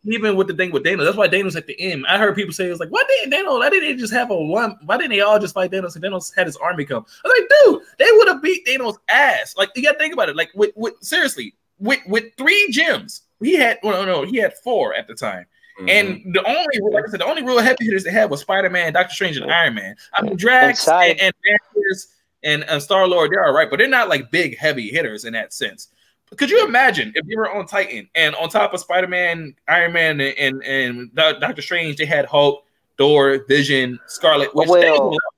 even with the thing with Thanos, that's why Thanos at the end. I heard people say it's why didn't Thanos? Why didn't they just have why didn't they all just fight Thanos and Thanos had his army come? I was dude, they would have beat Thanos' ass. You gotta think about it. Seriously, with 3 gems, he had 4 at the time. Mm-hmm. And the only real heavy hitters they had was Spider-Man, Doctor Strange, and Iron Man. I mean, Drax and Mantis and Star-Lord, they're all right, but they're not big heavy hitters in that sense. Could you imagine if you were on Titan and on top of Spider-Man, Iron Man, and Doctor Strange, they had Hulk, Thor, Vision, Scarlet Witch?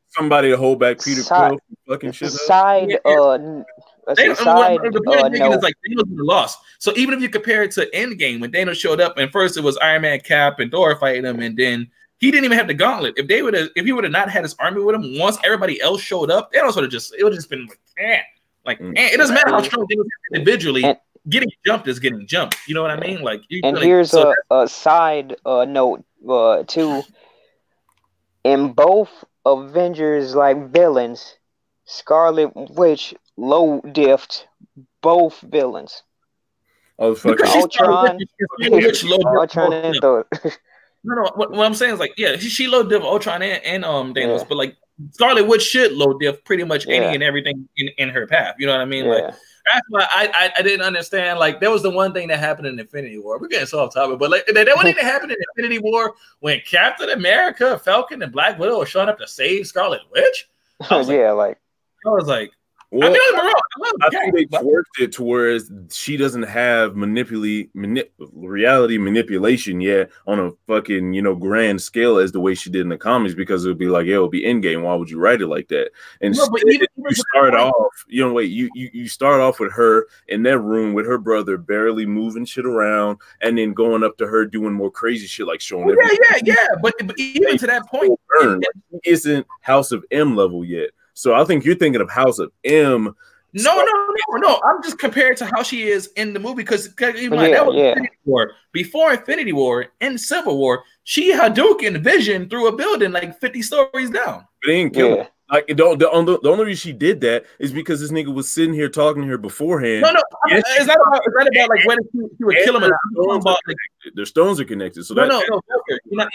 Somebody to hold back Peter Quill from fucking shit
up. The thing is Thanos lost. So even if you compare it to Endgame, when Thanos showed up, and first it was Iron Man, Cap, and Thor fighting him, and then he didn't even have the gauntlet. If he would have not had his army with him, once everybody else showed up, Thanos would have just been it doesn't matter how strong Thanos is individually. Getting jumped is getting jumped. You know what I mean?
Here's a side note too. In both Avengers villains, Scarlet Witch low diffed both villains.
Oh, fucking
Ultron and Thor.
No. What I'm saying is she low diff Ultron and Thanos, but Scarlet Witch should low diff pretty much any and everything in her path. You know what I mean? That's why I didn't understand. There was the one thing that happened in Infinity War. We're getting so off topic, but that one thing that happened in Infinity War when Captain America, Falcon, and Black Widow were showing up to save Scarlet Witch. I was like,
well, I think they worked it to where she doesn't have reality manipulation yet on a fucking grand scale as the way she did in the comics, because it would be it'll be Endgame. Why would you write it like that? And you start off, you start off with her in that room with her brother barely moving shit around, and then going up to her doing more crazy shit showing.
But even to that point,
she isn't House of M level yet. So I think you're thinking of House of M.
No. I'm just compared to how she is in the movie, because Infinity War. Before Infinity War, in Civil War, she Hadouken Vision through a building 50 stories down.
But they didn't kill her. The only reason she did that is because this nigga was sitting here talking to her beforehand.
No, it's not about whether she would kill him or not.
Their stones are connected. So
no. You're not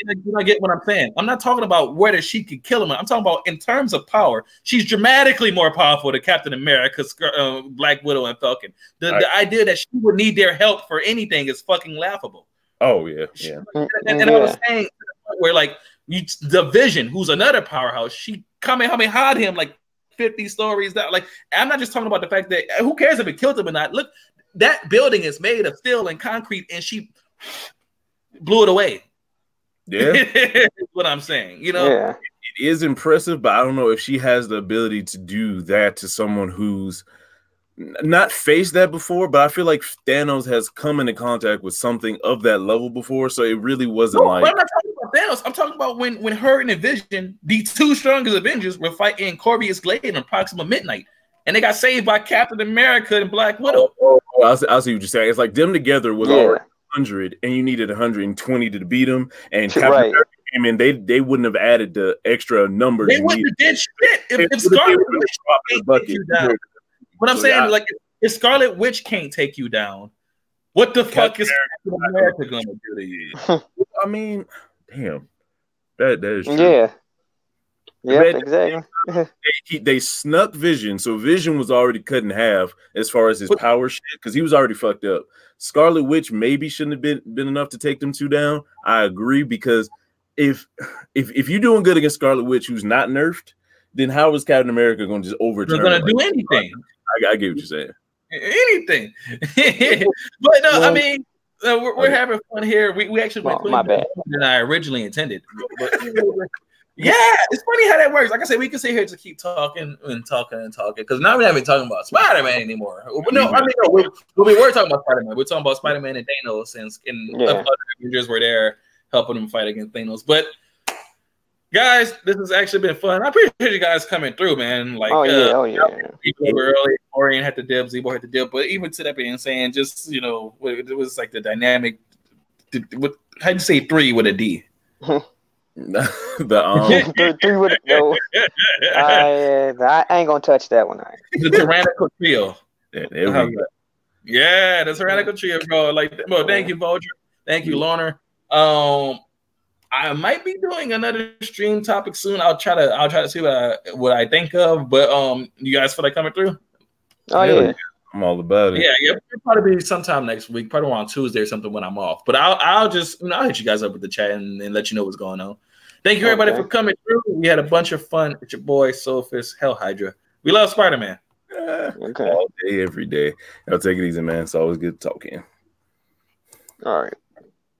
getting what I'm saying. I'm not talking about whether she could kill him. I'm talking about in terms of power. She's dramatically more powerful than Captain America, Black Widow, and Falcon. The idea that she would need their help for anything is fucking laughable.
Oh yeah.
And I was saying where the Vision, who's another powerhouse, she Kamehameha'd him 50 stories down. I'm not just talking about the fact that who cares if it killed him or not. Look, that building is made of steel and concrete, and she blew it away.
Yeah,
that's what I'm saying.
It is impressive, but I don't know if she has the ability to do that to someone who's not faced that before. But I feel like Thanos has come into contact with something of that level before, so it really wasn't
But I'm not talking about Thanos. I'm talking about when her and Vision, the 2 strongest Avengers, were fighting Corvus Glade and Proxima Midnight, and they got saved by Captain America and Black Widow.
I see what you're saying. It's them together was already 100, and you needed 120 to beat them. And Captain America came in, they wouldn't have added the extra numbers.
They wouldn't have did shit if Scarlet Witch can't take you down. What I'm saying is if Scarlet Witch can't take you down, what the fuck is Captain America gonna do to you?
I mean, damn, that is true.
Yeah. Yep, exactly.
They snuck Vision, so Vision was already cut in half as far as his power shit because he was already fucked up. Scarlet Witch maybe shouldn't have been enough to take them two down. I agree, because if you're doing good against Scarlet Witch, who's not nerfed, then how is Captain America going to just overturn?
They're going to do anything.
I get what you're saying.
Anything, but no, I mean, we're having fun here. We actually went
my bad
than I originally intended. But, yeah, it's funny how that works. Like I said, we can sit here to keep talking and talking and talking because now we're not even talking about Spider-Man anymore. No, I mean, no, we were talking about Spider-Man. We're talking about Spider-Man and Thanos, and other Avengers were there helping them fight against Thanos. But guys, this has actually been fun. I appreciate you guys coming through, man. Like, people were early. Orion had to dip, Zebo had to dip, but even to that being saying, just it was like the dynamic. How'd you say 3 with a D?
The
three with no. I ain't gonna touch that one.
The tyrannical trio.
Yeah,
the tyrannical trio, bro. Like, well, thank you, Vulture. Thank you, Lorner. I might be doing another stream topic soon. I'll try to see what I think of. But you guys feel like coming through?
Oh yeah.
I'm all about it.
Yeah, it'll probably be sometime next week, probably on Tuesday or something when I'm off. But I'll just I'll hit you guys up with the chat and let you know what's going on. Thank you everybody for coming through. We had a bunch of fun. It's your boy Sophus Hell Hydra. We love Spider-Man.
All day, every day. I'll take it easy, man. It's always good talking.
All right.